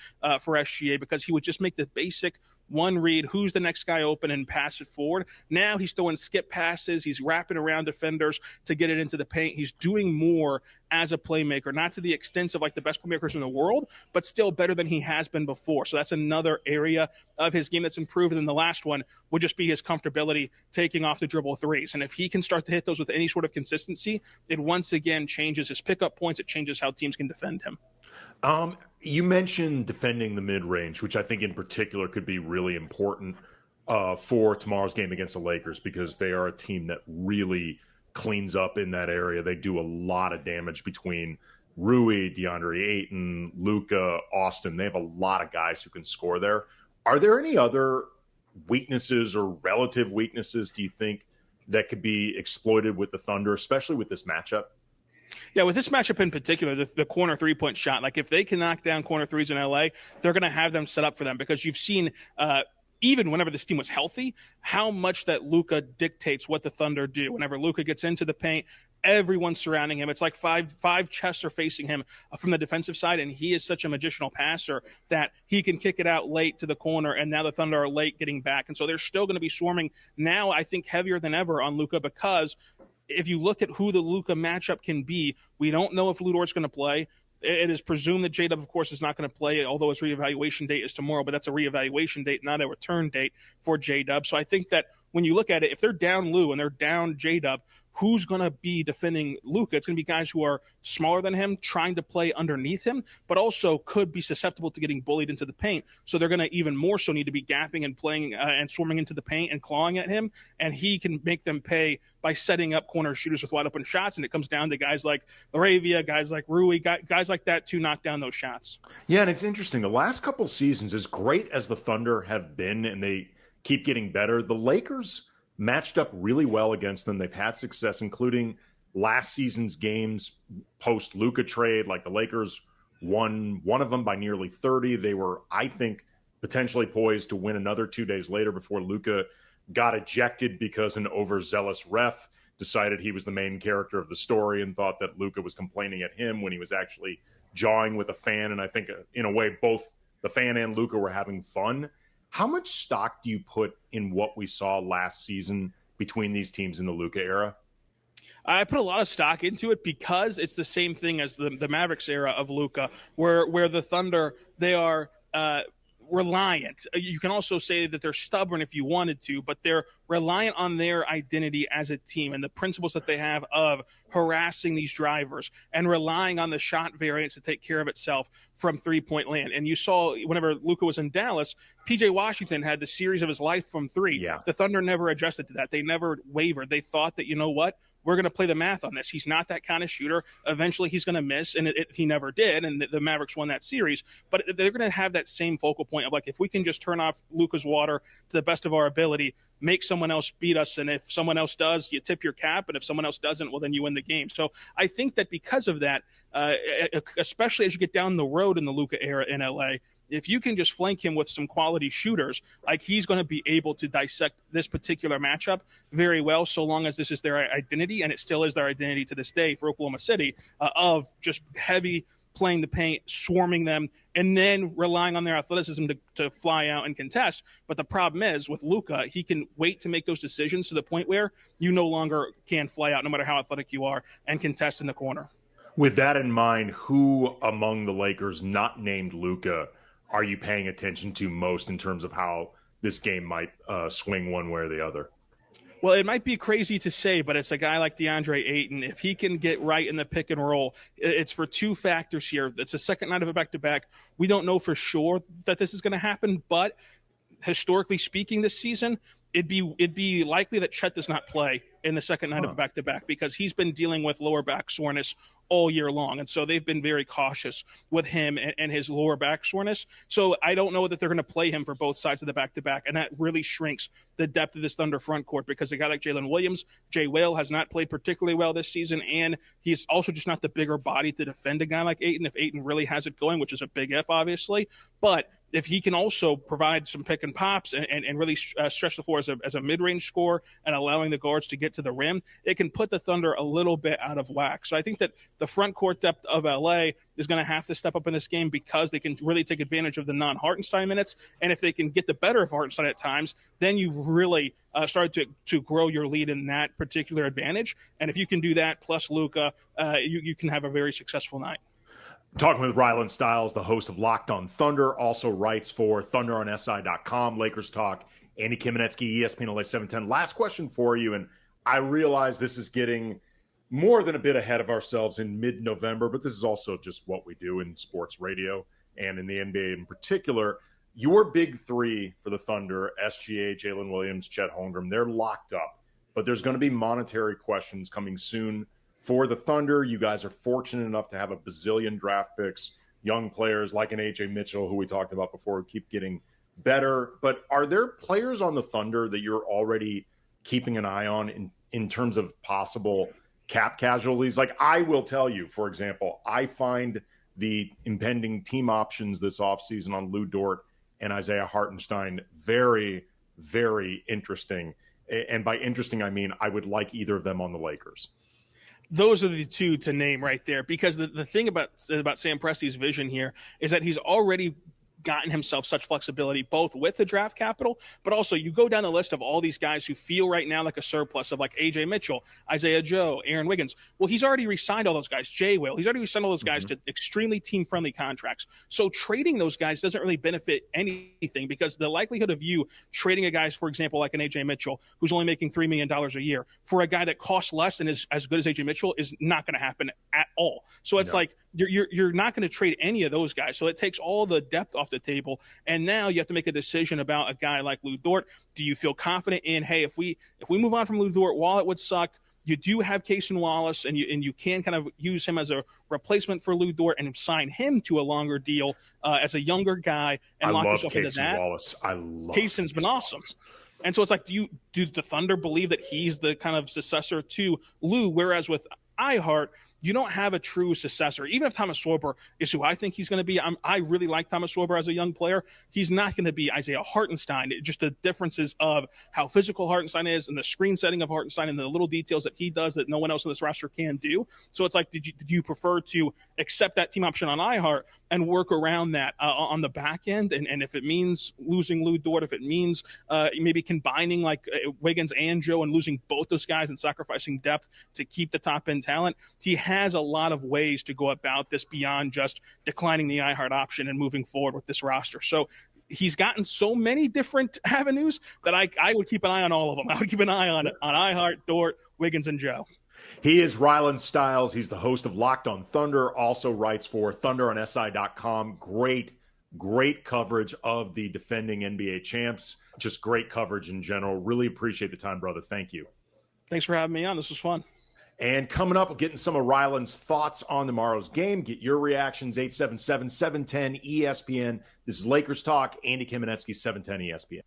for SGA, because he would just make the basic one read, who's the next guy open, and pass it forward. Now he's throwing skip passes. He's wrapping around defenders to get it into the paint. He's doing more as a playmaker, not to the extent of like the best playmakers in the world, but still better than he has been before. So that's another area of his game that's improved. And then the last one would just be his comfortability taking off the dribble threes. And if he can start to hit those with any sort of consistency, it once again changes his pickup points. It changes how teams can defend him. You mentioned defending the mid-range, which I think in particular could be really important for tomorrow's game against the Lakers, because they are a team that really cleans up in that area. They do a lot of damage between Rui, DeAndre Ayton, Luka, Austin. They have a lot of guys who can score there. Are there any other weaknesses or relative weaknesses, do you think, that could be exploited with the Thunder, especially with this matchup? Yeah, with this matchup in particular, the corner three-point shot, like if they can knock down corner threes in LA, they're going to have them set up for them, because you've seen even whenever this team was healthy, how much that Luka dictates what the Thunder do. Whenever Luka gets into the paint, everyone's surrounding him. It's like five chests are facing him from the defensive side, and he is such a magicianal passer that he can kick it out late to the corner, and now the Thunder are late getting back. And so they're still going to be swarming now, I think, heavier than ever on Luka, because if you look at who the Luka matchup can be, we don't know if Lu Dort's going to play. It is presumed that J-Dub, of course, is not going to play, although his reevaluation date is tomorrow, but that's a reevaluation date, not a return date for J-Dub. So I think that when you look at it, if they're down Lou and they're down J-Dub, who's going to be defending Luka? It's going to be guys who are smaller than him, trying to play underneath him, but also could be susceptible to getting bullied into the paint. So they're going to even more so need to be gapping and playing and swarming into the paint and clawing at him, and he can make them pay by setting up corner shooters with wide open shots. And it comes down to guys like Laravia, guys like Rui, guys like that to knock down those shots. Yeah, and it's interesting. The last couple seasons, as great as the Thunder have been, and they keep getting better, the Lakers matched up really well against them. They've had success, including last season's games post Luka trade. Like the Lakers won one of them by nearly 30. They were, I think, potentially poised to win another 2 days later before Luka got ejected because an overzealous ref decided he was the main character of the story and thought that Luka was complaining at him when he was actually jawing with a fan. And I think, in a way, both the fan and Luka were having fun. How much stock do you put in what we saw last season between these teams in the Luka era? I put a lot of stock into it because it's the same thing as the Mavericks era of Luka, where the Thunder, they are reliant. You can also say that they're stubborn if you wanted to, but they're reliant on their identity as a team and the principles that they have of harassing these drivers and relying on the shot variance to take care of itself from three-point land. And you saw whenever Luka was in Dallas, P.J. Washington had the series of his life from three. Yeah. The Thunder never adjusted to that. They never wavered. They thought that, you know what? We're going to play the math on this. He's not that kind of shooter. Eventually, he's going to miss, and he never did, and the Mavericks won that series. But they're going to have that same focal point of, like, if we can just turn off Luka's water to the best of our ability, make someone else beat us, and if someone else does, you tip your cap, and if someone else doesn't, well, then you win the game. So I think that because of that, especially as you get down the road in the Luka era in L.A., if you can just flank him with some quality shooters, like, he's going to be able to dissect this particular matchup very well, so long as this is their identity, and it still is their identity to this day for Oklahoma City, of just heavy playing the paint, swarming them, and then relying on their athleticism to fly out and contest. But the problem is, with Luka, he can wait to make those decisions to the point where you no longer can fly out, no matter how athletic you are, and contest in the corner. With that in mind, who among the Lakers not named Luka are you paying attention to most in terms of how this game might swing one way or the other? Well, it might be crazy to say, but it's a guy like DeAndre Ayton. If he can get right in the pick and roll, it's for two factors here. It's the second night of a back-to-back. We don't know for sure that this is going to happen, but historically speaking this season, it'd be likely that Chet does not play in the second night of a back-to-back because he's been dealing with lower back soreness all year long. And so they've been very cautious with him and his lower back soreness. So I don't know that they're going to play him for both sides of the back-to-back. And that really shrinks the depth of this Thunder front court because a guy like Jalen Williams, Jay Whale, has not played particularly well this season. And he's also just not the bigger body to defend a guy like Ayton if Ayton really has it going, which is a big if, obviously. But if he can also provide some pick and pops and really stretch the floor as a mid-range scorer and allowing the guards to get to the rim, it can put the Thunder a little bit out of whack. So I think that the front court depth of LA is going to have to step up in this game because they can really take advantage of the non-Hartenstein minutes. And if they can get the better of Hartenstein at times, then you've really started to grow your lead in that particular advantage. And if you can do that plus Luka, you can have a very successful night. Talking with Rylan Stiles, the host of Locked on Thunder, also writes for ThunderOnSI.com, Lakers Talk, Andy Kamenetsky, ESPN LA 710. Last question for you, and I realize this is getting more than a bit ahead of ourselves in mid-November, but this is also just what we do in sports radio and in the NBA in particular. Your big three for the Thunder, SGA, Jalen Williams, Chet Holmgren, they're locked up, but there's going to be monetary questions coming soon for the Thunder. You guys are fortunate enough to have a bazillion draft picks, young players like an A.J. Mitchell, who we talked about before, who keep getting better. But are there players on the Thunder that you're already keeping an eye on in terms of possible cap casualties? Like, I will tell you, for example, I find the impending team options this offseason on Lou Dort and Isaiah Hartenstein very, very interesting. And by interesting, I mean I would like either of them on the Lakers. Those are the two to name right there, because the thing about Sam Presti's vision here is that he's already gotten himself such flexibility, both with the draft capital, but also you go down the list of all these guys who feel right now like a surplus of like AJ Mitchell, Isaiah Joe, Aaron Wiggins. Well, he's already re-signed all those guys. Jay Will, he's already re-signed all those guys to extremely team-friendly contracts. So trading those guys doesn't really benefit anything because the likelihood of you trading a guy, for example, like an AJ Mitchell, who's only making $3 million a year, for a guy that costs less and is as good as AJ Mitchell is not going to happen at all. So it's like, you're not going to trade any of those guys. So it takes all the depth off the table. And now you have to make a decision about a guy like Lou Dort. Do you feel confident in, hey, if we move on from Lou Dort, while it would suck, you do have Cason Wallace, and you can kind of use him as a replacement for Lou Dort and sign him to a longer deal as a younger guy and lock yourself into that. Wallace. I love Cason's been awesome. And so it's like, do the Thunder believe that he's the kind of successor to Lou? Whereas with iHeart, you don't have a true successor. Even if Thomas Schwarber is who I think he's going to be, I really like Thomas Schwarber as a young player. He's not going to be Isaiah Hartenstein. Just the differences of how physical Hartenstein is and the screen setting of Hartenstein and the little details that he does that no one else in this roster can do. So it's like, did you prefer to accept that team option on iHeart and work around that on the back end? And if it means losing Lou Dort, if it means maybe combining like Wiggins and Joe and losing both those guys and sacrificing depth to keep the top end talent, he has a lot of ways to go about this beyond just declining the iHeart option and moving forward with this roster. So he's gotten so many different avenues that I would keep an eye on all of them. I would keep an eye on iHeart, Dort, Wiggins, and Joe. He is Rylan Stiles. He's the host of Locked on Thunder, also writes for thunderonsi.com. Great coverage of the defending NBA champs. Just great coverage in general. Really appreciate the time, brother. Thank you. Thanks for having me on. This was fun. And coming up, getting some of Rylan's thoughts on tomorrow's game. Get your reactions, 877-710-ESPN. This is Lakers Talk. Andy Kamenetsky, 710 ESPN.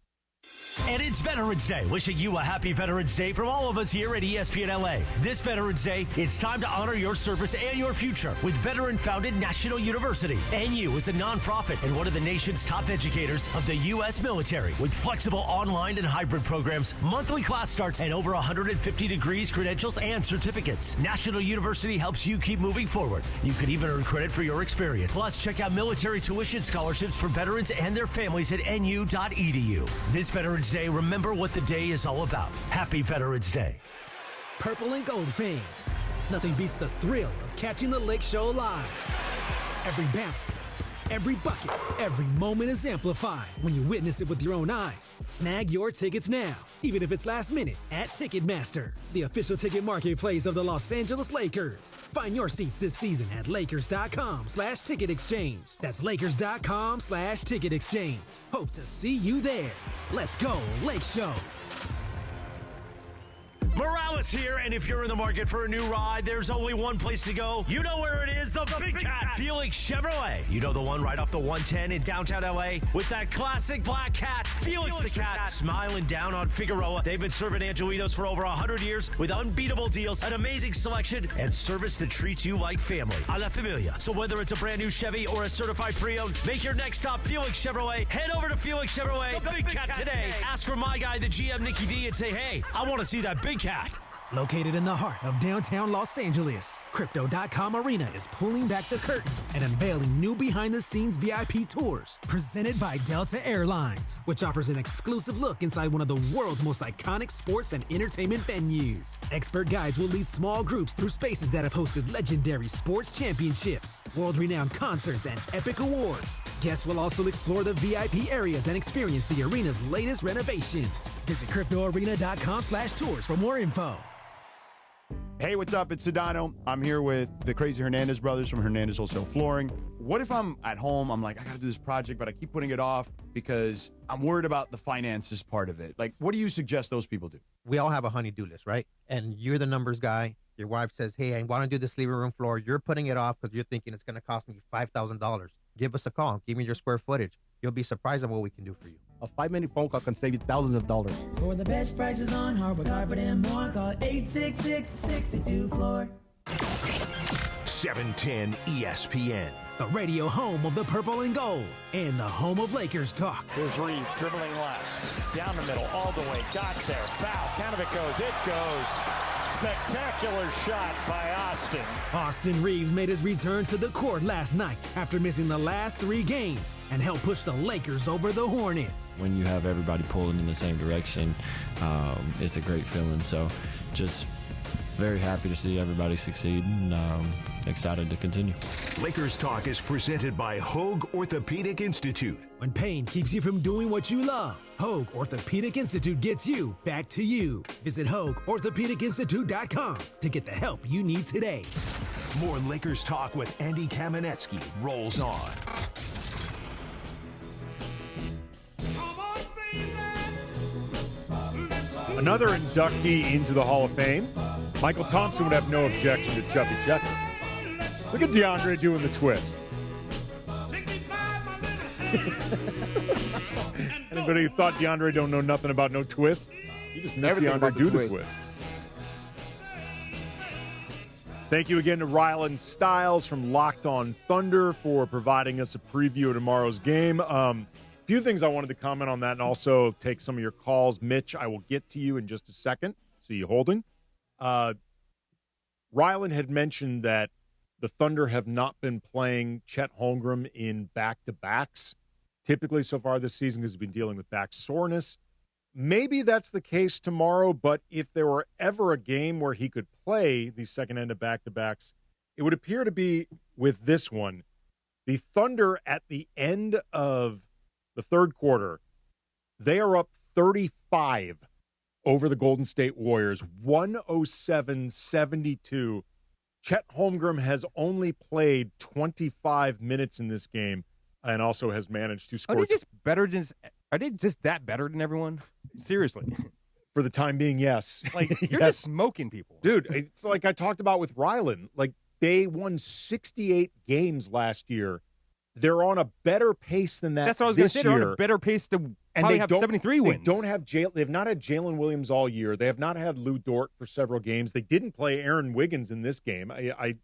And it's Veterans Day. Wishing you a happy Veterans Day from all of us here at ESPN LA. This Veterans Day, it's time to honor your service and your future with veteran-founded National University. NU is a nonprofit and one of the nation's top educators of the U.S. military. With flexible online and hybrid programs, monthly class starts, and over 150 degrees, credentials, and certificates. National University helps you keep moving forward. You could even earn credit for your experience. Plus, check out military tuition scholarships for veterans and their families at nu.edu. This Veterans Day, remember what the day is all about. Happy Veterans Day. Purple and gold fans, nothing beats the thrill of catching the Lake Show live. Every bounce, every bucket, every moment is amplified when you witness it with your own eyes. Snag your tickets now, even if it's last minute, at Ticketmaster, the official ticket marketplace of the Los Angeles Lakers. Find your seats this season at Lakers.com/ticket exchange. That's Lakers.com/ticket exchange. Hope to see you there. Let's go, Lake Show. Morales here, and if you're in the market for a new ride, there's only one place to go. You know where it is, the Big Cat, Felix Chevrolet. You know the one right off the 110 in downtown LA with that classic black cat, Felix the Cat, smiling down on Figueroa. They've been serving Angelitos for over 100 years with unbeatable deals, an amazing selection, and service that treats you like family. A la familia. So whether it's a brand new Chevy or a certified pre-owned, make your next stop Felix Chevrolet. Head over to Felix Chevrolet, the Big Cat today. Ask for my guy, the GM Nicky D, and say, hey, I want to see that Big Cat. Located in the heart of downtown Los Angeles, Crypto.com Arena is pulling back the curtain and unveiling new behind-the-scenes VIP tours presented by Delta Airlines, which offers an exclusive look inside one of the world's most iconic sports and entertainment venues. Expert guides will lead small groups through spaces that have hosted legendary sports championships, world-renowned concerts, and epic awards. Guests will also explore the VIP areas and experience the arena's latest renovations. Visit CryptoArena.com/tours for more info. Hey, what's up? It's Sedano. I'm here with the crazy Hernandez brothers from Hernandez Wholesale Flooring. What if I'm at home, I'm like, I got to do this project, but I keep putting it off because I'm worried about the finances part of it. Like, what do you suggest those people do? We all have a honey-do list, right? And you're the numbers guy. Your wife says, hey, I want to do this living room floor. You're putting it off because you're thinking it's going to cost me $5,000. Give us a call. Give me your square footage. You'll be surprised at what we can do for you. A 5-minute phone call can save you thousands of dollars. For the best prices on hardwood, carpet, and more, call 866-62-FLOOR. 710 ESPN. The radio home of the purple and gold and the home of Lakers talk. Here's Reeves dribbling left, down the middle, all the way, got there, foul, count of it goes, spectacular shot by Austin. Austin Reeves made his return to the court last night after missing the last 3 games and helped push the Lakers over the Hornets. When you have everybody pulling in the same direction, it's a great feeling. So just very happy to see everybody succeed and excited to continue. Lakers Talk is presented by Hoag Orthopedic Institute. When pain keeps you from doing what you love, Hoag Orthopedic Institute gets you back to you. Visit HoagOrthopedicInstitute.com to get the help you need today. More Lakers Talk with Andy Kamenetsky rolls on. Another inductee into the Hall of Fame. Michael Thompson would have no objection to Chubby Checker. Look at DeAndre doing the twist. Anybody who thought DeAndre don't know nothing about no twist? You just missed DeAndre do the twist. Thank you again to Rylan Stiles from Locked On Thunder for providing us a preview of tomorrow's game. Few things I wanted to comment on that and also take some of your calls. Mitch, I will get to you in just a second. See you holding. Rylan had mentioned that the Thunder have not been playing Chet Holmgren in back-to-backs. Typically so far this season because he's been dealing with back soreness. Maybe that's the case tomorrow, but if there were ever a game where he could play the second end of back-to-backs, it would appear to be with this one. The Thunder at the end of the third quarter, they are up 35 over the Golden State Warriors, 107-72. Chet Holmgren has only played 25 minutes in this game and also has managed to score. Are they just that better than everyone? Seriously. For the time being, yes. Like, you're just smoking people. Dude, it's like I talked about with Rylan. Like, they won 68 games last year. They're on a better pace than that. That's what I was going to this say. They're year. on a better pace to And probably have 73 wins. They've not had Jalen Williams all year. They have not had Lou Dort for several games. They didn't play Aaron Wiggins in this game. I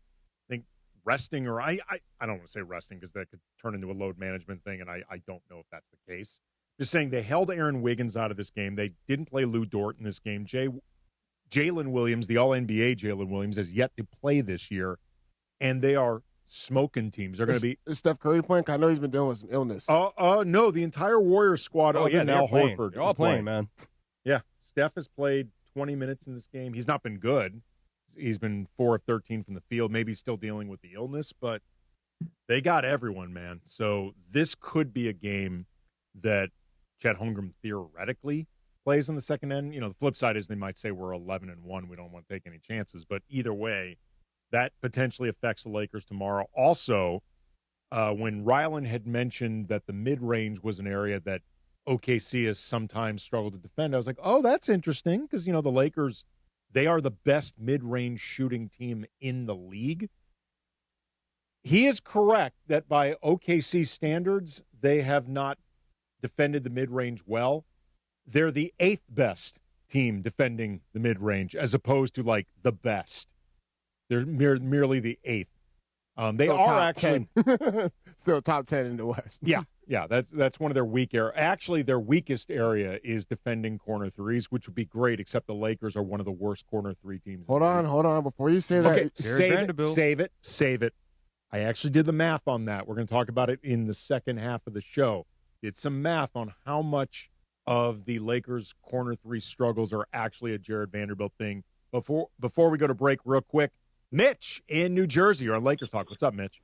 think resting, or I don't want to say resting because that could turn into a load management thing, and I don't know if that's the case. Just saying they held Aaron Wiggins out of this game. They didn't play Lou Dort in this game. Jalen Williams, the All-NBA Jalen Williams, has yet to play this year, and they are smoking teams. They're going to be. Is Steph Curry playing? I know he's been dealing with some illness. No, the entire Warriors squad. Oh, yeah, than Al playing. Horford. They're all playing, man. Yeah, Steph has played 20 minutes in this game. He's not been good. He's been 4 of 13 from the field. Maybe he's still dealing with the illness, but they got everyone, man. So this could be a game that Chet Holmgren theoretically plays in the second end. You know, the flip side is they might say we're 11-1. We don't want to take any chances. But either way, that potentially affects the Lakers tomorrow. Also, when Rylan had mentioned that the mid-range was an area that OKC has sometimes struggled to defend, I was like, oh, that's interesting because, you know, the Lakers, they are the best mid-range shooting team in the league. He is correct that by OKC standards, they have not defended the mid-range well. They're the 8th best team defending the mid-range as opposed to, like, the best. They're merely the 8th. They Still are actually still top 10 in the West. Yeah. That's one of their weak areas. Actually, their weakest area is defending corner threes, which would be great, except the Lakers are one of the worst corner three teams. Hold on. Before you say that. Okay, save it. I actually did the math on that. We're going to talk about it in the second half of the show. Did some math on how much of the Lakers' corner three struggles are actually a Jared Vanderbilt thing. Before we go to break real quick, Mitch in New Jersey, you're on Lakers Talk. What's up, Mitch?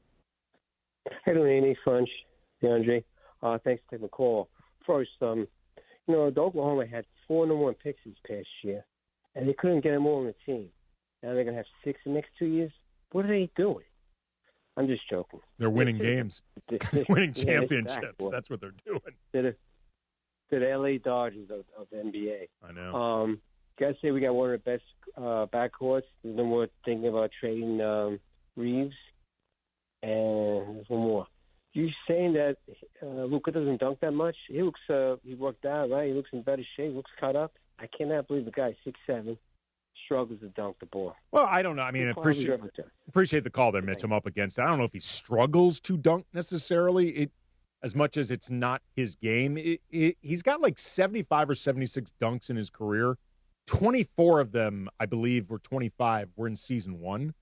Hey, Laney, Funch, DeAndre. Thanks for taking the call. First, the Oklahoma had 4 number 1 picks this past year, and they couldn't get them all on the team. Now they're going to have 6 in the next 2 years. What are they doing? I'm just joking. They're winning games. They're winning championships. Exactly. That's what they're doing. They're the L.A. Dodgers of the NBA. I know. Guys say we got one of the best backcourts. There's no more thinking about trading Reeves. And there's one more. You saying that Luka doesn't dunk that much? He looks he worked out, right? He looks in better shape. Looks cut up. I cannot believe the guy 6'7", struggles to dunk the ball. Well, I don't know. I mean, appreciate the call there, Mitch. I'm up against it. I don't know if he struggles to dunk necessarily. As much as it's not his game, he's got like 75 or 76 dunks in his career. 24 of them, I believe, or 25 were in season 1.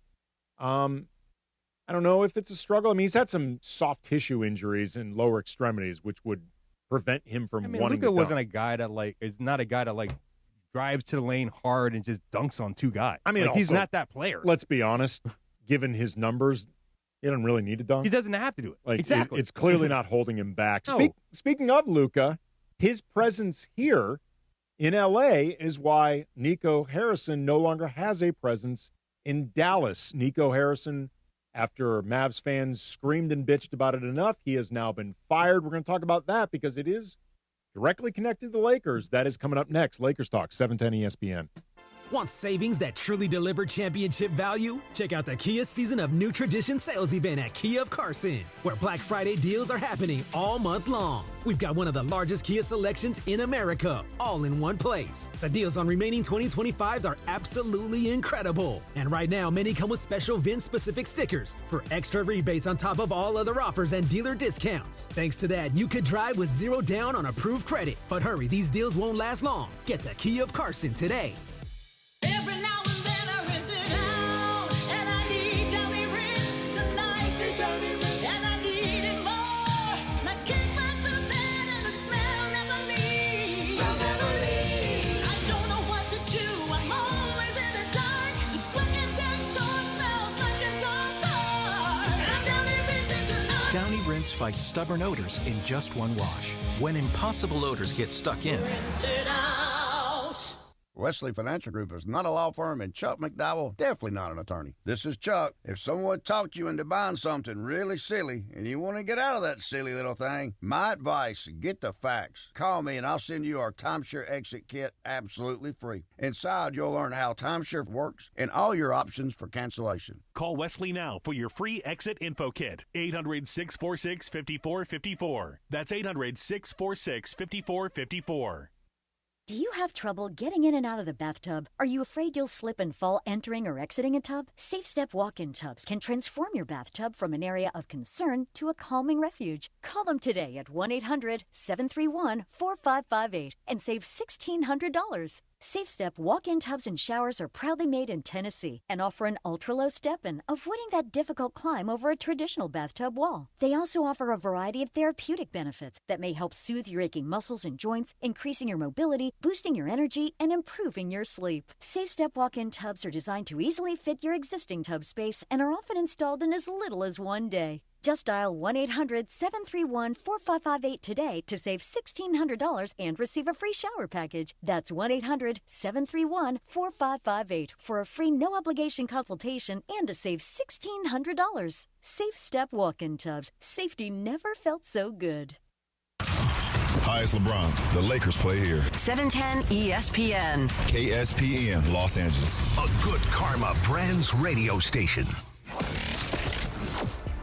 I don't know if it's a struggle. I mean, he's had some soft tissue injuries in lower extremities, which would prevent him from wanting to Luka dunk. wasn't a guy that is not a guy that drives to the lane hard and just dunks on 2 guys. I mean, he's also, not that player. Let's be honest. Given his numbers, he doesn't really need to dunk. He doesn't have to do it. Exactly. It's clearly not holding him back. No. Speaking of Luka, his presence here in L.A. is why Nico Harrison no longer has a presence in Dallas. Nico Harrison, after Mavs fans screamed and bitched about it enough, he has now been fired. We're going to talk about that because it is directly connected to the Lakers. That is coming up next. Lakers Talk, 710 ESPN. Want savings that truly deliver championship value? Check out the Kia Season of New Tradition sales event at Kia of Carson, where Black Friday deals are happening all month long. We've got one of the largest Kia selections in America, all in one place. The deals on remaining 2025s are absolutely incredible. And right now, many come with special VIN-specific stickers for extra rebates on top of all other offers and dealer discounts. Thanks to that, you could drive with 0 down on approved credit. But hurry, these deals won't last long. Get to Kia of Carson today. Every now and then I rinse it out, and I need Downy rinse tonight. And I need it more. Like cake by the bed, and the smell never leaves. I don't know what to do. I'm always in the dark. The sweat and dead short smells like a dark car. And I'm Downy rinsing tonight. Downy Rinse fights stubborn odors in just one wash. When impossible odors get stuck in, Rinse it out. Wesley Financial Group is not a law firm, and Chuck McDowell definitely not an attorney. This is Chuck. If someone talked you into buying something really silly and you want to get out of that silly little thing, my advice, get the facts. Call me and I'll send you our timeshare exit kit absolutely free. Inside, you'll learn how timeshare works and all your options for cancellation. Call Wesley now for your free exit info kit. 800-646-5454. That's 800-646-5454. Do you have trouble getting in and out of the bathtub? Are you afraid you'll slip and fall entering or exiting a tub? Safe Step walk-in tubs can transform your bathtub from an area of concern to a calming refuge. Call them today at 1-800-731-4558 and save $1,600. Safe Step walk-in tubs and showers are proudly made in Tennessee and offer an ultra-low step-in, avoiding that difficult climb over a traditional bathtub wall. They also offer a variety of therapeutic benefits that may help soothe your aching muscles and joints, increasing your mobility, boosting your energy, and improving your sleep. Safe Step walk-in tubs are designed to easily fit your existing tub space and are often installed in as little as 1 day. Just dial 1-800-731-4558 today to save $1,600 and receive a free shower package. That's 1-800-731-4558 for a free no-obligation consultation and to save $1,600. Safe Step walk-in tubs. Safety never felt so good. Hi, it's LeBron. The Lakers play here. 710 ESPN. KSPN, Los Angeles. A Good Karma Brands radio station.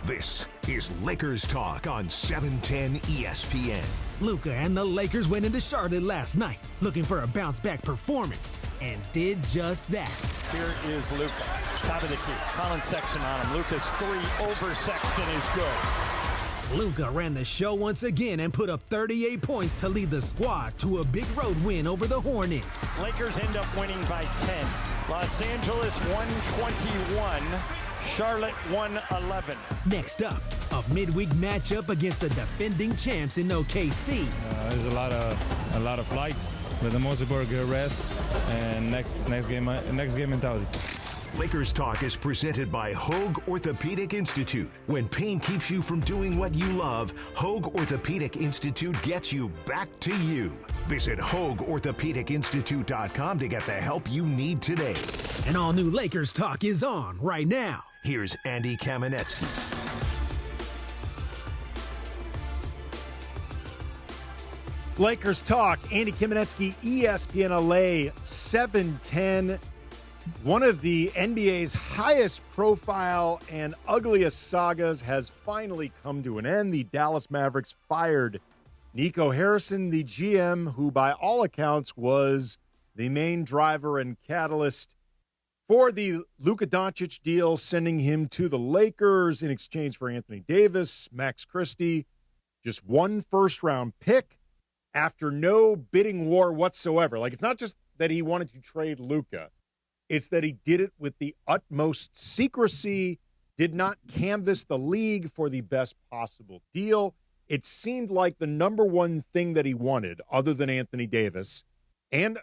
This is Lakers Talk on 710 ESPN. Luka and the Lakers went into Charlotte last night looking for a bounce-back performance and did just that. Here is Luka, top of the key. Collins section on him. Luka's three over Sexton is good. Luka ran the show once again and put up 38 points to lead the squad to a big road win over the Hornets. Lakers end up winning by 10. Los Angeles 121, Charlotte 111. Next up, a midweek matchup against the defending champs in OKC. There's a lot of flights, but the most important, good rest and next game mentality. Lakers Talk is presented by Hoag Orthopedic Institute. When pain keeps you from doing what you love, Hoag Orthopedic Institute gets you back to you. Visit HoagOrthopedicInstitute.com to get the help you need today. An all-new Lakers Talk is on right now. Here's Andy Kamenetsky. Lakers Talk, Andy Kamenetsky, ESPN LA, 710. One of the NBA's highest profile and ugliest sagas has finally come to an end. The Dallas Mavericks fired Nico Harrison, the GM, who by all accounts was the main driver and catalyst for the Luka Doncic deal, sending him to the Lakers in exchange for Anthony Davis, Max Christie, just one first-round pick after no bidding war whatsoever. Like, it's not just that he wanted to trade Luka. It's that he did it with the utmost secrecy, did not canvass the league for the best possible deal. It seemed like the number one thing that he wanted, other than Anthony Davis, and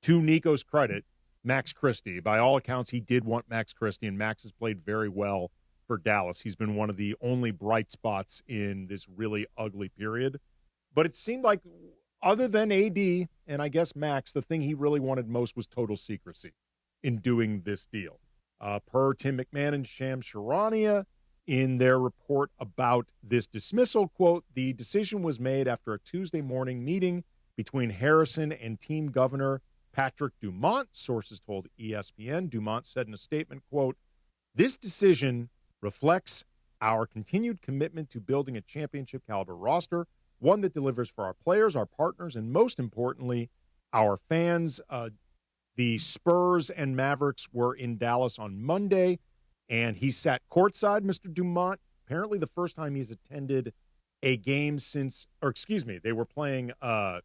to Nico's credit, Max Christie. By all accounts, he did want Max Christie, and Max has played very well for Dallas. He's been one of the only bright spots in this really ugly period. But it seemed like, other than AD and I guess Max, the thing he really wanted most was total secrecy in doing this deal. Per Tim McMahon and Shams Charania, in their report about this dismissal, quote, the decision was made after a Tuesday morning meeting between Harrison and team governor Patrick Dumont, sources told ESPN. Dumont said in a statement, quote, "This decision reflects our continued commitment to building a championship caliber roster, one that delivers for our players, our partners, and most importantly, our fans." The Spurs and Mavericks were in Dallas on Monday, and he sat courtside, Mr. Dumont. Apparently the first time he's attended a game since, they were playing on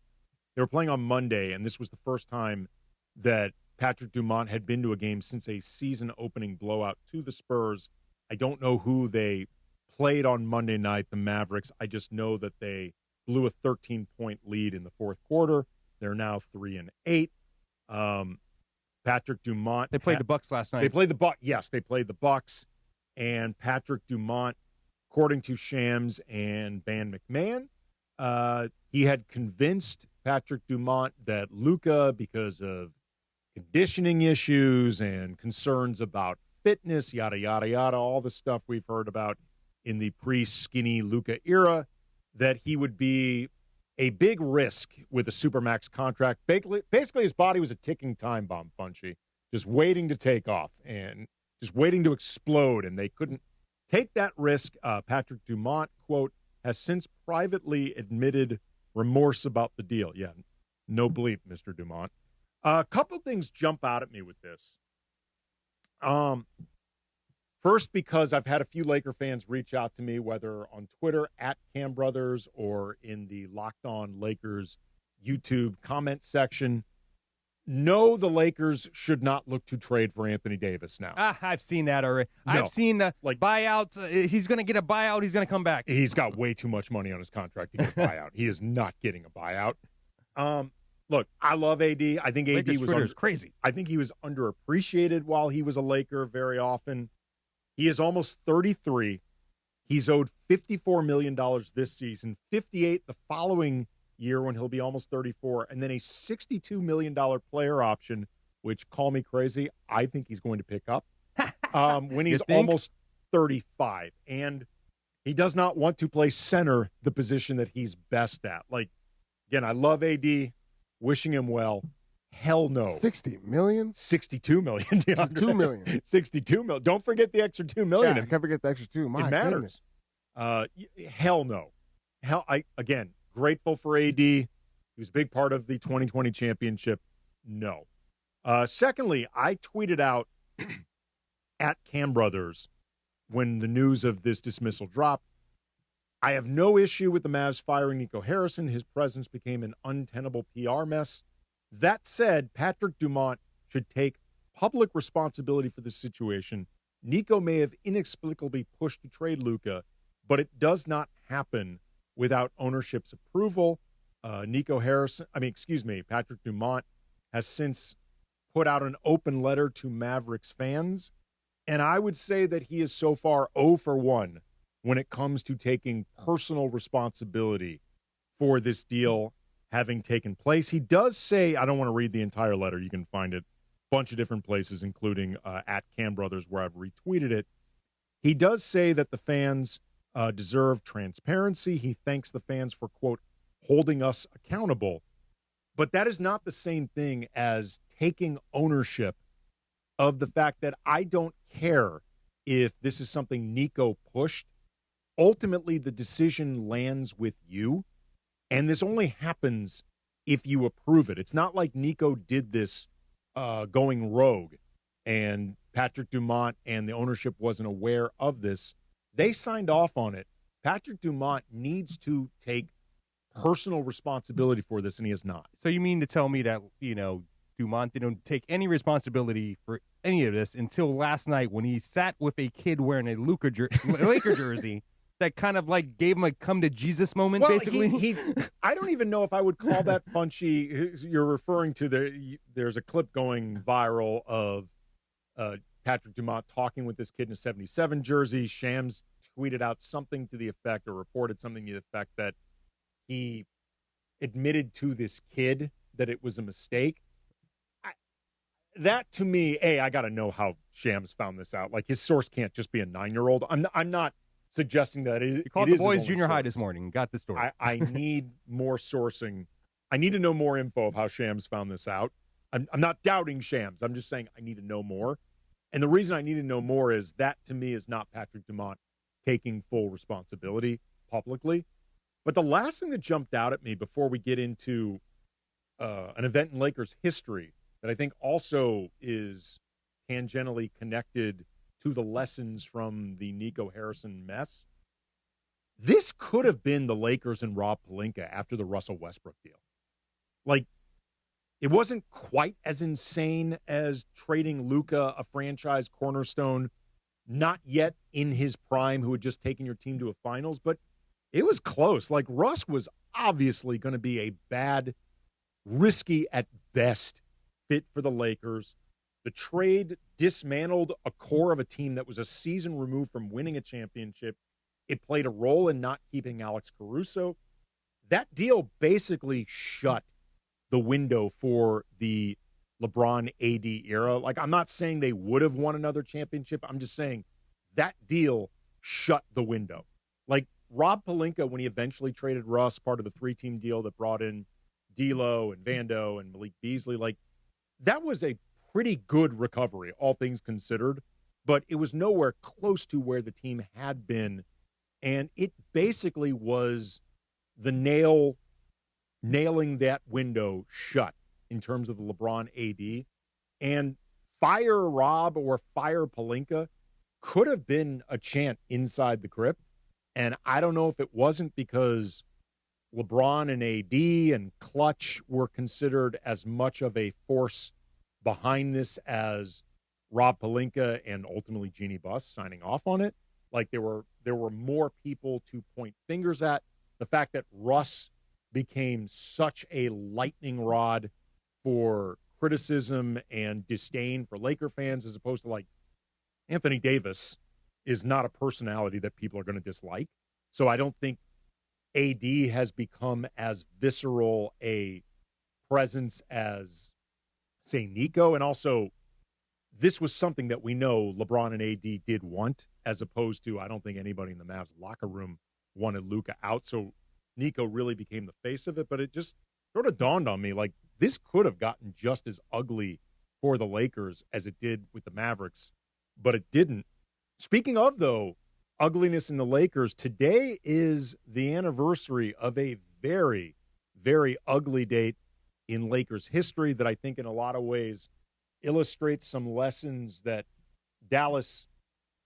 Monday, and this was the first time that Patrick Dumont had been to a game since a season-opening blowout to the Spurs. I don't know who they played on Monday night, the Mavericks. I just know that they blew a 13-point lead in the fourth quarter. They're now 3-8. Patrick Dumont. They played the Bucks last night. They played the Bucks. Yes, they played the Bucks. And Patrick Dumont, according to Shams and Van McMahon, he had convinced Patrick Dumont that Luka, because of conditioning issues and concerns about fitness, yada, yada, yada, all the stuff we've heard about in the pre-skinny Luka era, that he would be a big risk with a Supermax contract. Basically, his body was a ticking time bomb, Funchy, just waiting to take off and just waiting to explode, and they couldn't take that risk. Patrick Dumont, quote, has since privately admitted remorse about the deal. Yeah, no bleep, Mr. Dumont. A couple things jump out at me with this. First, because I've had a few Laker fans reach out to me, whether on Twitter at Cam Brothers or in the Locked On Lakers YouTube comment section. No, the Lakers should not look to trade for Anthony Davis now. I've seen that already. No. I've seen the buyouts. He's going to get a buyout. He's going to come back. He's got way too much money on his contract to get a buyout. He is not getting a buyout. Look, I love AD. I think AD was crazy. I think he was underappreciated while he was a Laker very often. He is almost 33. He's owed $54 million this season, $58 the following year when he'll be almost 34, and then a $62 million player option, which, call me crazy, I think he's going to pick up when he's almost 35. And he does not want to play center, the position that he's best at. Like, again, I love AD, wishing him well. Hell no. $60 million? $62 million. $2 million. $62 million. Don't forget the extra $2 million. Yeah, I can't forget the extra $2 million. It matters. Hell no. Again, grateful for AD. He was a big part of the 2020 championship. No. Secondly, I tweeted out at Cam Brothers when the news of this dismissal dropped. I have no issue with the Mavs firing Nico Harrison. His presence became an untenable PR mess. That said, Patrick Dumont should take public responsibility for this situation. Nico may have inexplicably pushed to trade Luka, but it does not happen without ownership's approval. Patrick Dumont has since put out an open letter to Mavericks fans, and I would say that he is so far 0 for 1 when it comes to taking personal responsibility for this deal having taken place. He does say, I don't want to read the entire letter. You can find it a bunch of different places, including at Cam Brothers, where I've retweeted it. He does say that the fans deserve transparency. He thanks the fans for, quote, holding us accountable. But that is not the same thing as taking ownership of the fact that I don't care if this is something Nico pushed. Ultimately, the decision lands with you. And this only happens if you approve it. It's not like Nico did this going rogue and Patrick Dumont and the ownership wasn't aware of this. They signed off on it. Patrick Dumont needs to take personal responsibility for this, and he has not. So you mean to tell me that, Dumont didn't take any responsibility for any of this until last night when he sat with a kid wearing a Laker jersey that kind of like gave him a come to Jesus moment, basically? I don't even know if I would call that punchy. You're referring to there's a clip going viral of Patrick Dumont talking with this kid in a 77 jersey. Shams tweeted out something to the effect, or reported something to the effect, that he admitted to this kid that it was a mistake. That, to me, I got to know how Shams found this out. Like, his source can't just be a 9-year-old. I'm not suggesting that it He called it the is boys his only junior high source. this morning and got the story. I need more sourcing. I need to know more info of how Shams found this out. I'm not doubting Shams. I'm just saying I need to know more. And the reason I need to know more is that, to me, is not Patrick Dumont taking full responsibility publicly. But the last thing that jumped out at me before we get into an event in Lakers history that I think also is tangentially connected to the lessons from the Nico Harrison mess, this could have been the Lakers and Rob Pelinka after the Russell Westbrook deal. Like, it wasn't quite as insane as trading Luka, a franchise cornerstone, not yet in his prime, who had just taken your team to a finals, but it was close. Like, Russ was obviously going to be a bad, risky at best fit for the Lakers. The trade dismantled a core of a team that was a season removed from winning a championship. It played a role in not keeping Alex Caruso. That deal basically shut the window for the LeBron AD era. Like, I'm not saying they would have won another championship. I'm just saying that deal shut the window. Like, Rob Pelinka, when he eventually traded Russ, part of the 3-team deal that brought in D'Lo and Vando and Malik Beasley, like, that was a pretty good recovery, all things considered, but it was nowhere close to where the team had been. And it basically was the nailing that window shut in terms of the LeBron AD. And fire Rob or fire Pelinka could have been a chant inside the crypt. And I don't know if it wasn't because LeBron and AD and Clutch were considered as much of a force behind this as Rob Pelinka and ultimately Jeannie Buss signing off on it. Like, there were more people to point fingers at. The fact that Russ became such a lightning rod for criticism and disdain for Laker fans, as opposed to, like, Anthony Davis is not a personality that people are going to dislike. So I don't think AD has become as visceral a presence as, say, Nico. And also, this was something that we know LeBron and AD did want, as opposed to, I don't think anybody in the Mavs locker room wanted Luka out. So Nico really became the face of it. But it just sort of dawned on me, like, this could have gotten just as ugly for the Lakers as it did with the Mavericks, but it didn't. Speaking of, though, ugliness in the Lakers, today is the anniversary of a very, very ugly date in Lakers history that I think in a lot of ways illustrates some lessons that Dallas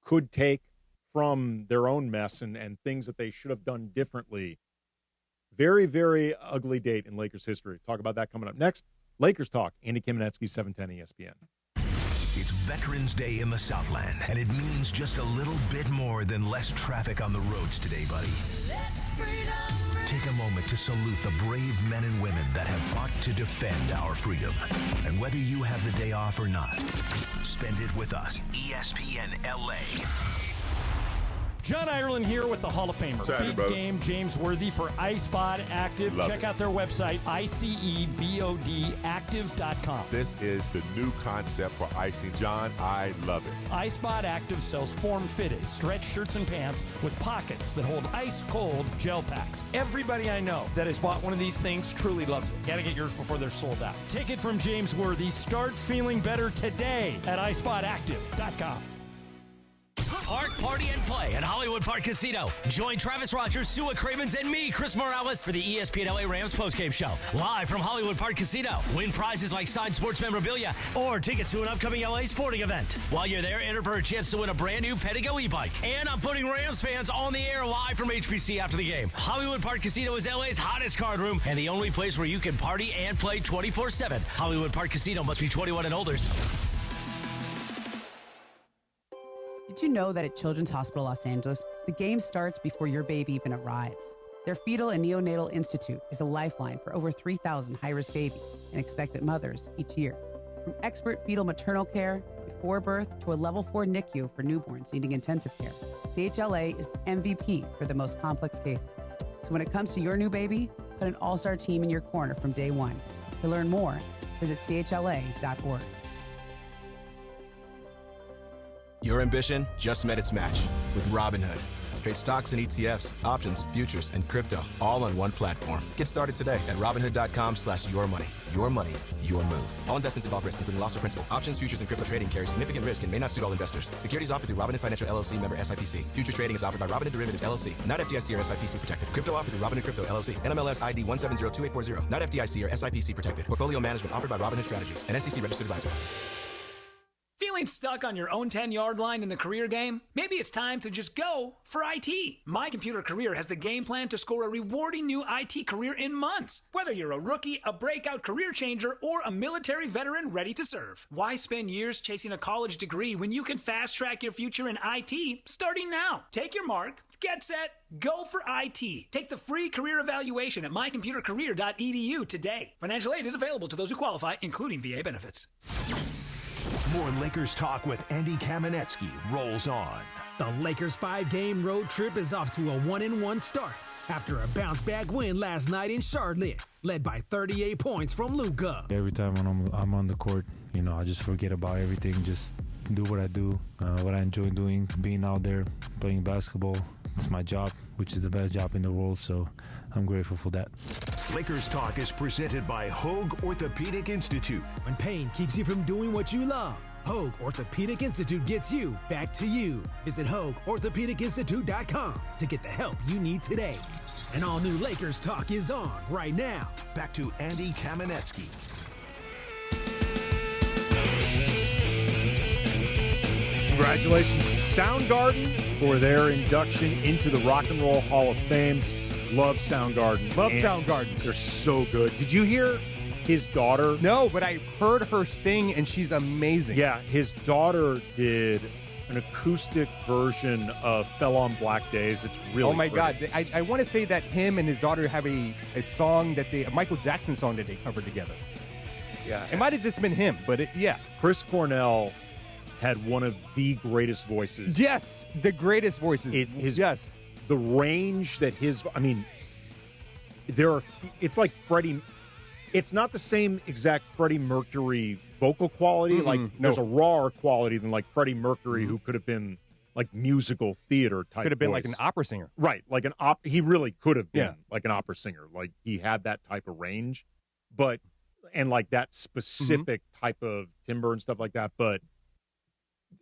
could take from their own mess and things that they should have done differently. Very, very ugly date in Lakers history. Talk about that coming up next. Lakers Talk. Andy Kamenetsky, 710 ESPN. It's Veterans Day in the Southland, and it means just a little bit more than less traffic on the roads today, buddy. Take a moment to salute the brave men and women that have fought to defend our freedom. And whether you have the day off or not, spend it with us. ESPN LA. John Ireland here with the Hall of Famer. Saturday, Big brother. Game James Worthy for iSpot Active. Love Check it. out their website, ICEBODactive.com. This is the new concept for icing. John, I love it. iSpot Active sells form-fitted stretch shirts and pants with pockets that hold ice-cold gel packs. Everybody I know that has bought one of these things truly loves it. Gotta get yours before they're sold out. Take it from James Worthy. Start feeling better today at iSpotActive.com. Park, party, and play at Hollywood Park Casino. Join Travis Rogers, Sua Cravens, and me, Chris Morales, for the ESPN LA Rams postgame show. Live from Hollywood Park Casino. Win prizes like signed sports memorabilia or tickets to an upcoming LA sporting event. While you're there, enter for a chance to win a brand new Pedigo e-bike. And I'm putting Rams fans on the air live from HBC after the game. Hollywood Park Casino is LA's hottest card room and the only place where you can party and play 24/7. Hollywood Park Casino must be 21 and older. Did you know that at Children's Hospital Los Angeles, the game starts before your baby even arrives? Their Fetal and Neonatal Institute is a lifeline for over 3,000 high-risk babies and expectant mothers each year. From expert fetal maternal care before birth to a level 4 NICU for newborns needing intensive care, CHLA is the MVP for the most complex cases. So when it comes to your new baby, put an all-star team in your corner from day one. To learn more, visit chla.org. Your ambition just met its match with Robinhood. Trade stocks and ETFs, options, futures, and crypto all on one platform. Get started today at Robinhood.com/yourmoney. Your money, your move. All investments involve risk, including loss of principal. Options, futures, and crypto trading carry significant risk and may not suit all investors. Securities offered through Robinhood Financial LLC, member SIPC. Future trading is offered by Robinhood Derivatives LLC, not FDIC or SIPC protected. Crypto offered through Robinhood Crypto LLC, NMLS ID 1702840, not FDIC or SIPC protected. Portfolio management offered by Robinhood Strategies, an SEC registered advisor. Feeling stuck on your own 10-yard line in the career game? Maybe it's time to just go for IT. My Computer Career has the game plan to score a rewarding new IT career in months. Whether you're a rookie, a breakout career changer, or a military veteran ready to serve. Why spend years chasing a college degree when you can fast-track your future in IT starting now? Take your mark, get set, go for IT. Take the free career evaluation at mycomputercareer.edu today. Financial aid is available to those who qualify, including VA benefits. More Lakers talk with Andy Kamenetsky rolls on. The Lakers' 5-game road trip is off to a 1-1 start after a bounce-back win last night in Charlotte, led by 38 points from Luka. Every time when I'm on the court, I just forget about everything, just do what I do, what I enjoy doing, being out there, playing basketball. It's my job, which is the best job in the world, so I'm grateful for that. Lakers Talk is presented by Hoag Orthopedic Institute. When pain keeps you from doing what you love, Hoag Orthopedic Institute gets you back to you. Visit HoagOrthopedicInstitute.com to get the help you need today. And all new Lakers Talk is on right now. Back to Andy Kamenetsky. Congratulations to Soundgarden for their induction into the Rock and Roll Hall of Fame. Love Soundgarden. Love Soundgarden. They're so good. Did you hear his daughter? No, but I heard her sing, and she's amazing. Yeah, his daughter did an acoustic version of Fell on Black Days that's really Oh, my pretty. God. I want to say that him and his daughter have a song a Michael Jackson song that they covered together. Yeah. It might have just been him, but yeah. Chris Cornell had one of the greatest voices. Yes, the greatest voices. Yes. The range that it's like Freddie, it's not the same exact Freddie Mercury vocal quality. There's a rawer quality than like Freddie Mercury, who could have been like musical theater type. Could have been voice. like an opera singer. Right. Like he really could have been like an opera singer. Like he had that type of range, and like that specific type of timbre and stuff like that. But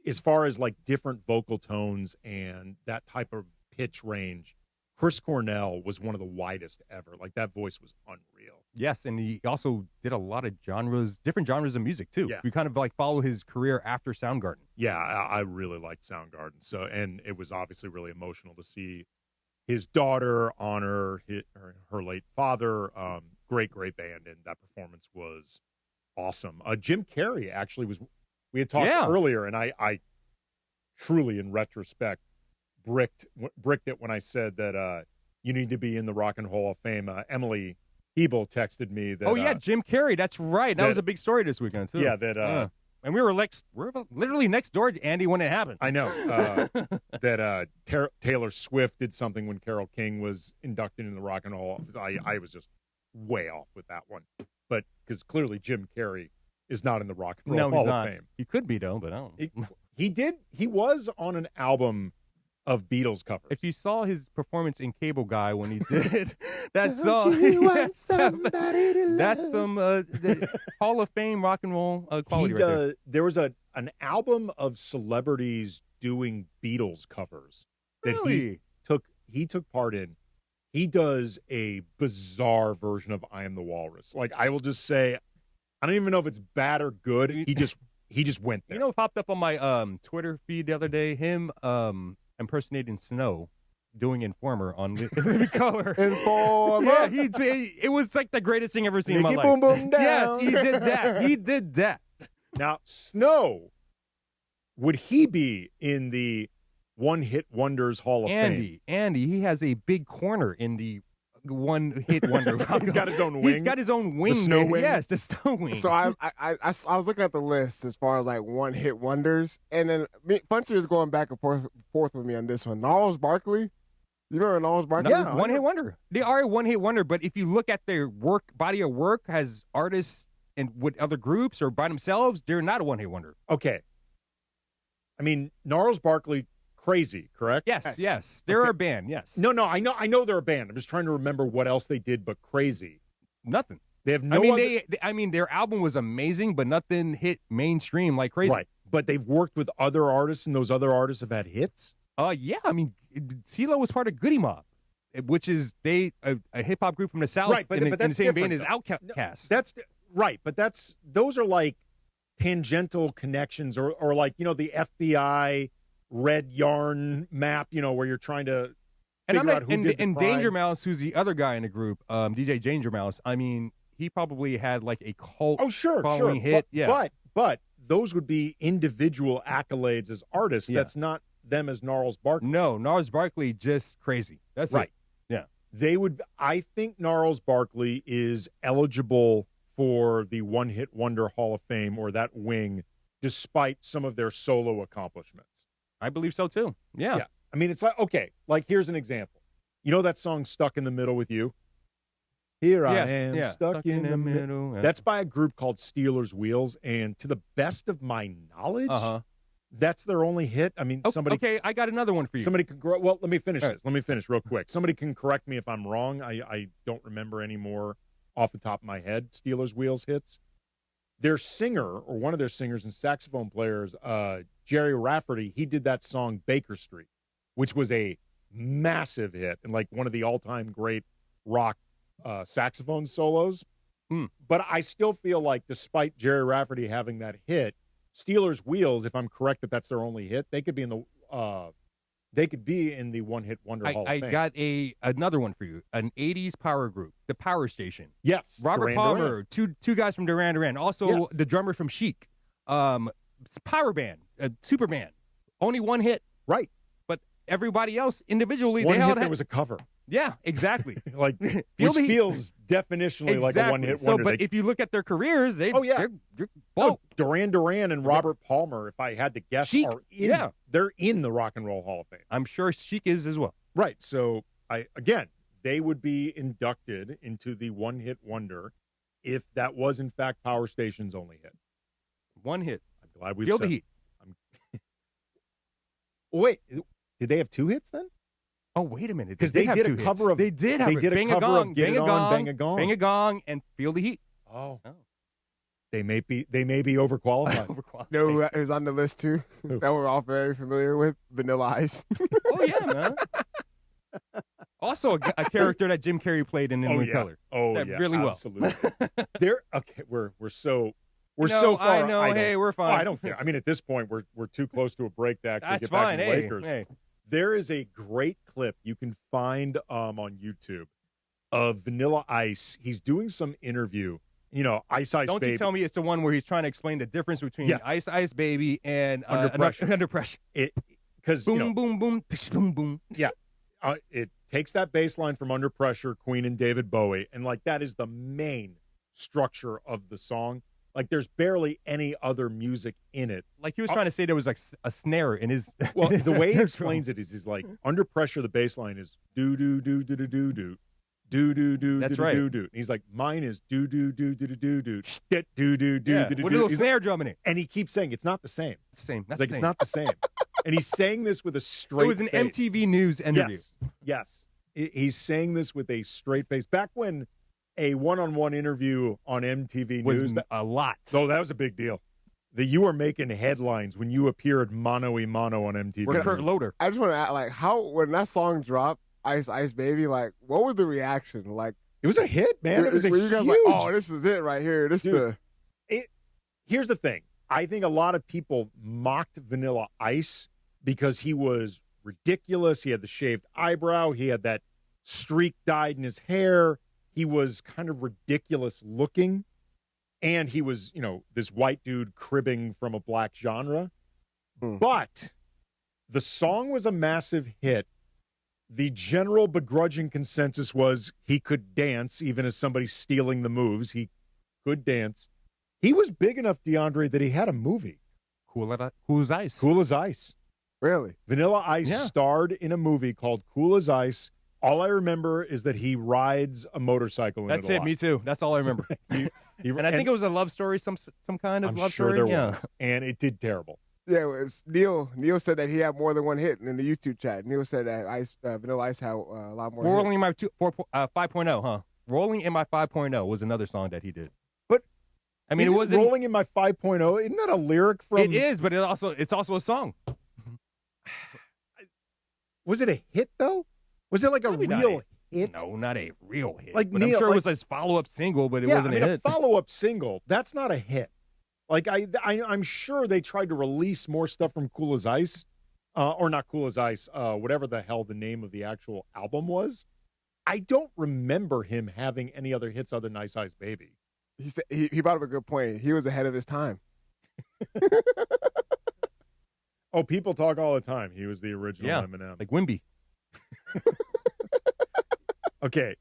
as far as like different vocal tones and that type of pitch range, Chris Cornell was one of the widest ever. Like that voice was unreal. Yes, and he also did a lot of different genres of music too. Yeah. We kind of like follow his career after Soundgarden. Yeah, I really liked Soundgarden. So, and it was obviously really emotional to see his daughter honor her late father. Great band, and that performance was awesome. Jim Carrey actually was. We had talked earlier, and I truly, in retrospect, bricked it when I said that you need to be in the Rock and Roll Hall of Fame. Emily Hebel texted me that. Oh yeah, Jim Carrey. That's right. That was a big story this weekend too. Yeah, that. And we were literally next door to Andy when it happened. I know that Taylor Swift did something when Carole King was inducted in the Rock and Roll. I was just way off with that one, but because clearly Jim Carrey is not in the Rock and Roll Hall of Fame. He could be though, but I don't. He was on an album of Beatles covers. If you saw his performance in Cable Guy when he did that song, that's some Hall of Fame rock and roll quality right there. There was an album of celebrities doing Beatles covers that he took part in. He does a bizarre version of I Am the Walrus. Like, I will just say, I don't even know if it's bad or good. He just went there. You know what popped up on my Twitter feed the other day? Him impersonating Snow, doing Informer on Living Color. Informer. Yeah, it was like the greatest thing I've ever seen in my life. Boom, boom, down. Yes, he did that. Now, Snow, would he be in the One-Hit Wonders Hall of Fame? Andy, he has a big corner in the One-Hit Wonder. He's got his own wing. He's got his own wing. The snow wing? Yes, the snow wing. So I was looking at the list as far as like one-hit wonders, and then Punchy is going back and forth with me on this one. Gnarls Barkley. You remember Gnarls Barkley? Yeah, one-hit wonder. They are a one-hit wonder, but if you look at their body of work as artists and with other groups or by themselves, they're not a one-hit wonder. Okay. I mean, Gnarls Barkley Crazy, correct? Yes. They're a band, yes. No, I know they're a band. I'm just trying to remember what else they did but Crazy. Nothing. They have no their album was amazing, but nothing hit mainstream like Crazy. Right. But they've worked with other artists, and those other artists have had hits? Yeah. I mean, CeeLo was part of Goody Mob, which is a hip-hop group from the South, right, but in that's the same different, vein as though. Outkast. That's right, but those are like tangential connections, or like, the FBI red yarn map, where you're trying to figure out who did the crime. Danger Mouse, who's the other guy in the group, DJ Danger Mouse, I mean, he probably had like a cult following hit. But those would be individual accolades as artists. That's not them as Gnarls Barkley. No, Gnarls Barkley, just crazy. That's right. Yeah. I think Gnarls Barkley is eligible for the One Hit Wonder Hall of Fame, or that wing, despite some of their solo accomplishments. I believe so too. Yeah. I mean, it's like, okay, like here's an example. You know that song Stuck in the Middle with You? Here I am, stuck in the middle. That's by a group called Steelers Wheels, and to the best of my knowledge, that's their only hit. I mean, Okay, I got another one for you. Somebody can let me finish this. Let me finish real quick. Somebody can correct me if I'm wrong. I don't remember any more off the top of my head Steelers Wheels hits. Their singer, or one of their singers and saxophone players, Jerry Rafferty, he did that song Baker Street, which was a massive hit and like one of the all-time great rock saxophone solos. But I still feel like, despite Jerry Rafferty having that hit, Steelers Wheels, if I'm correct that that's their only hit, they could be in the One Hit Wonder Hall of Fame. I got another one for you. An 80s power group, the Power Station. Yes. Robert Palmer, two guys from Duran Duran. Also the drummer from Chic. Power band, super band. Only one hit. Right. But everybody else individually, One they hit all that had, was a cover. Yeah, exactly. Which feels definitionally like a one-hit wonder. But if you look at their careers, they're Duran Duran and Robert Palmer, if I had to guess, Chic, they're in the Rock and Roll Hall of Fame. I'm sure Chic is as well. Right. So, they would be inducted into the one-hit wonder if that was, in fact, Power Station's only hit. One hit. I'm glad we've Feel said the heat. Wait, did they have two hits then? Oh, wait a minute. Because they did a cover of... They did have a cover of Get It On, Bang a Gong. Bang a Gong, and Feel the Heat. Oh. They may be overqualified. No, who's on the list too that we're all very familiar with? Vanilla Ice. Oh, yeah, man. Also a character that Jim Carrey played in Living Color. Oh, that yeah, really well. Absolutely. We're so far. I know. Hey, we're fine. I don't care. I mean, at this point, we're too close to a break to actually get fine. back to the Hey, Lakers. hey. There is a great clip you can find on YouTube of Vanilla Ice. He's doing some interview. Ice Ice Don't Baby. you tell me it's the one where he's trying to explain the difference between Ice Ice Baby and Under Pressure. Under Pressure. Because boom, boom, boom, boom, boom. Yeah. It takes that bass line from Under Pressure, Queen and David Bowie, and like that is the main structure of the song. Like there's barely any other music in it. Like he was trying to say there was like a snare in his. Well, in his the way he snare explains drum. it is like Under Pressure, the bass line is do do do do do do do. Do do do That's do right. do do. He's like, mine is do do do do do do do do do do do do. With a little snare drum in it. And he keeps saying it's not the same. It's the same. That's Like the it's same. not the same. And he's saying this with a straight. It was an face. MTV News interview. Yes. He's saying this with a straight face. Back when a one-on-one interview on MTV Was News a lot. So that was a big deal. That you were making headlines when you appeared mano-a-mano on MTV. With Kurt Loder. I just want to ask, like, when that song dropped, Ice Ice Baby, like, what was the reaction? Like, it was a hit, man. It was a were you guys huge. like, oh, this is it right here. Here's the thing. I think a lot of people mocked Vanilla Ice because he was ridiculous. He had the shaved eyebrow. He had that streak dyed in his hair. He was kind of ridiculous looking. And he was, this white dude cribbing from a black genre. But the song was a massive hit. The general begrudging consensus was he could dance, even as somebody stealing the moves. He could dance. He was big enough, DeAndre, that he had a movie. Cool as Ice. Cool as Ice. Really? Vanilla Ice starred in a movie called Cool as Ice. All I remember is that he rides a motorcycle in That's it a it. lot. Me too. That's all I remember. And I think it was a love story, some kind of I'm love sure story. there was. And it did terrible. Yeah, it was Neil. Neil said that he had more than one hit in the YouTube chat. Neil said that Vanilla Ice had a lot more Rolling in hits. my 5.0, huh? Rolling in my 5.0 was another song that he did. But I mean, isn't it wasn't Rolling in my 5.0. Isn't that a lyric from? It is, but it's also a song. Was it a hit though? Was it like a real hit? No, not a real hit. Like but Neil, I'm sure like, it was his follow-up single, but it yeah, wasn't I mean, a hit. a follow-up single. That's not a hit. Like I'm sure they tried to release more stuff from Cool as Ice, or not Cool as Ice, whatever the hell the name of the actual album was. I don't remember him having any other hits other than Ice Ice Baby. He said he brought up a good point. He was ahead of his time. Oh, people talk all the time. He was the original Eminem. Like Wimby. Okay,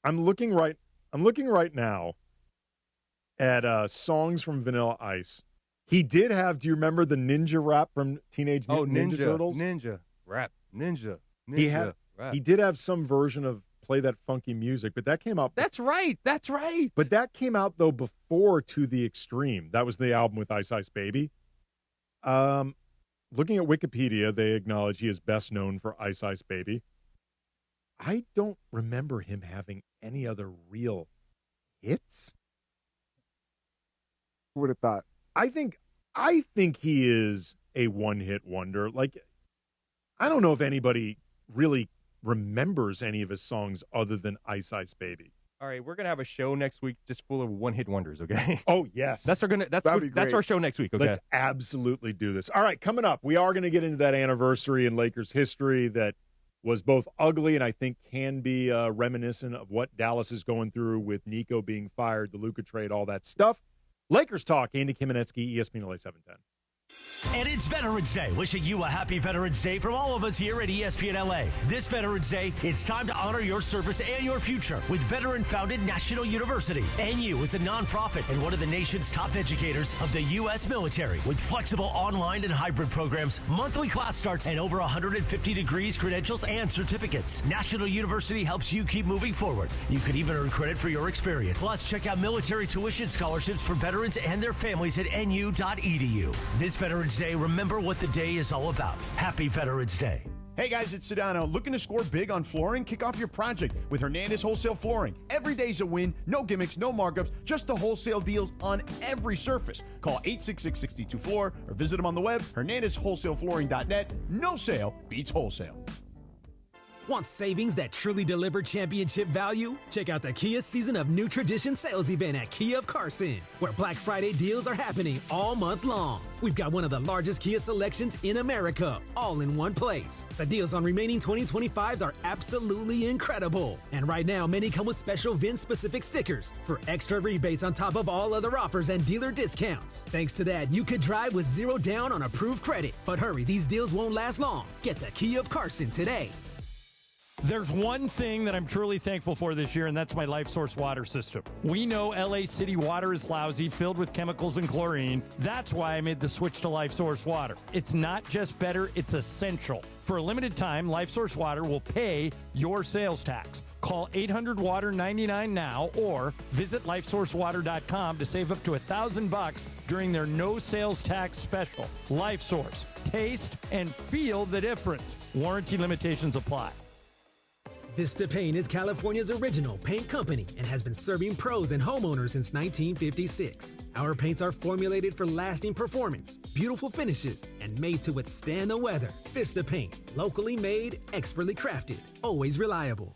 I'm looking right now at songs from Vanilla Ice. He did have. Do you remember the ninja rap from Teenage Mutant Ninja Turtles? Ninja rap, ninja. He did have some version of Play That Funky Music, but that came out. That's right. But that came out though before To the Extreme. That was the album with Ice Ice Baby. Looking at Wikipedia, they acknowledge he is best known for Ice Ice Baby. I don't remember him having any other real hits. Who would have thought? I think he is a one-hit wonder. Like, I don't know if anybody really remembers any of his songs other than Ice Ice Baby. All right, we're gonna have a show next week just full of one-hit wonders. Okay. Oh yes, that's our show next week. Okay, let's absolutely do this. All right, coming up, we are going to get into that anniversary in Lakers history that was both ugly and I think can be reminiscent of what Dallas is going through with Nico being fired, the Luka trade, all that stuff. Lakers talk. Andy Kamenetsky, ESPN LA 710. And it's Veterans Day. Wishing you a happy Veterans Day from all of us here at ESPN LA. This Veterans Day, it's time to honor your service and your future with veteran-founded National University. NU is a nonprofit and one of the nation's top educators of the U.S. military. With flexible online and hybrid programs, monthly class starts, and over 150 degrees, credentials, and certificates. National University helps you keep moving forward. You could even earn credit for your experience. Plus, check out military tuition scholarships for veterans and their families at nu.edu. This Veterans Day, remember what the day is all about. Happy Veterans Day. Hey guys, it's Sedano. Looking to score big on flooring? Kick off your project with Hernandez Wholesale Flooring. Every day's a win. No gimmicks, no markups, just the wholesale deals on every surface. Call 866-62-FLOOR or visit them on the web, hernandezwholesaleflooring.net. No sale beats wholesale. Want savings that truly deliver championship value? Check out the Kia Season of New Tradition sales event at Kia of Carson, where Black Friday deals are happening all month long. We've got one of the largest Kia selections in America, all in one place. The deals on remaining 2025s are absolutely incredible. And right now, many come with special VIN-specific stickers for extra rebates on top of all other offers and dealer discounts. Thanks to that, you could drive with zero down on approved credit. But hurry, these deals won't last long. Get to Kia of Carson today. There's one thing that I'm truly thankful for this year, and that's my Life Source water system. We know LA City water is lousy, filled with chemicals and chlorine. That's why I made the switch to Life Source water. It's not just better, it's essential. For a limited time, Life Source water will pay your sales tax. Call 800-WATER-99 now or visit lifesourcewater.com to save up to $1,000 during their no sales tax special. Life Source. Taste and feel the difference. Warranty limitations apply. Vista Paint is California's original paint company and has been serving pros and homeowners since 1956. Our paints are formulated for lasting performance, beautiful finishes, and made to withstand the weather. Vista Paint, locally made, expertly crafted, always reliable.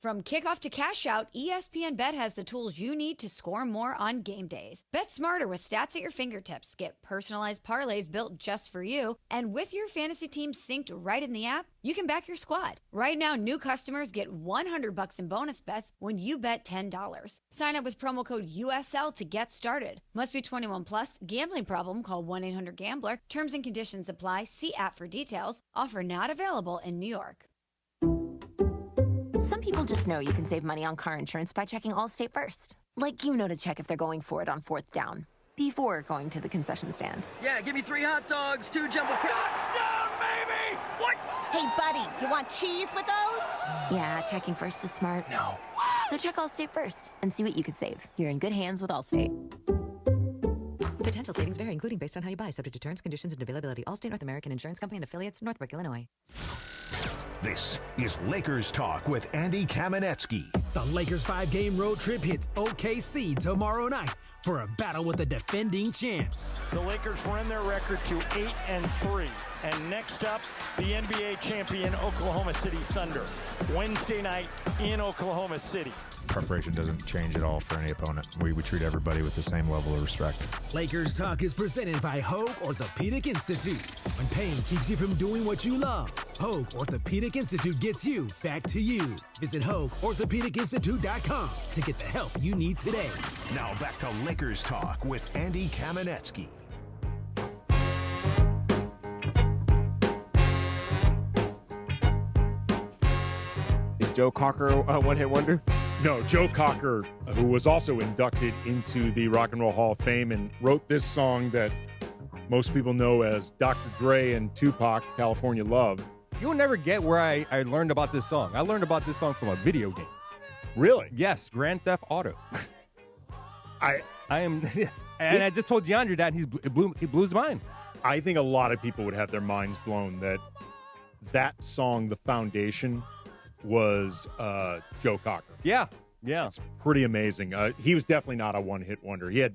From kickoff to cash out, ESPN Bet has the tools you need to score more on game days. Bet smarter with stats at your fingertips. Get personalized parlays built just for you. And with your fantasy team synced right in the app, you can back your squad. Right now, new customers get $100 in bonus bets when you bet $10. Sign up with promo code USL to get started. Must be 21 plus. Gambling problem? Call 1-800-GAMBLER. Terms and conditions apply. See app for details. Offer not available in New York. Some people just know you can save money on car insurance by checking Allstate first. Like, you know, to check if they're going for it on 4th down before going to the concession stand. Yeah, give me 3 hot dogs, 2 jumbo touchdown, baby! What? Hey, buddy, you want cheese with those? Yeah, checking first is smart. No. So check Allstate first and see what you could save. You're in good hands with Allstate. Potential savings vary, including based on how you buy, subject to terms, conditions, and availability. Allstate North American Insurance Company and affiliates, Northbrook, Illinois. This is Lakers Talk with Andy Kamenetsky. The Lakers 5-game road trip hits OKC tomorrow night for a battle with the defending champs. The Lakers run their record to 8-3. And next up, the NBA champion Oklahoma City Thunder. Wednesday night in Oklahoma City. Preparation doesn't change at all for any opponent. We treat everybody with the same level of respect. Lakers Talk is presented by Hoag Orthopedic Institute. When pain keeps you from doing what you love, Hoag Orthopedic Institute gets you back to you. Visit HoagOrthopedicInstitute.com to get the help you need today. Now back to Lakers Talk with Andy Kamenetsky. Is Joe Cocker a one-hit wonder? No, Joe Cocker, who was also inducted into the Rock and Roll Hall of Fame and wrote this song that most people know as Dr. Dre and Tupac, California Love. You'll never get where I learned about this song. I learned about this song from a video game. Really? Yes, Grand Theft Auto. I am, and I just told DeAndre that, and it blew his mind. I think a lot of people would have their minds blown that song, The Foundation, was Joe Cocker. Yeah. It's pretty amazing. He was definitely not a one-hit wonder. He had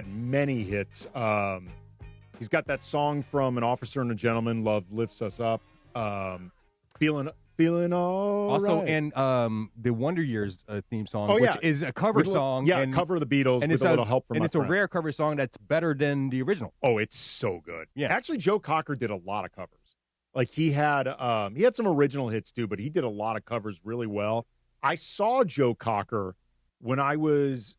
many hits. He's got that song from An Officer and a Gentleman, Love Lifts Us Up. Feeling all also, right. and the Wonder Years theme song, which is a cover song. Yeah, cover of the Beatles and with a little help from my it's friend. a rare cover song that's better than the original. Oh, it's so good. Yeah. Actually, Joe Cocker did a lot of covers. Like he had some original hits too, but he did a lot of covers really well. I saw Joe Cocker when it was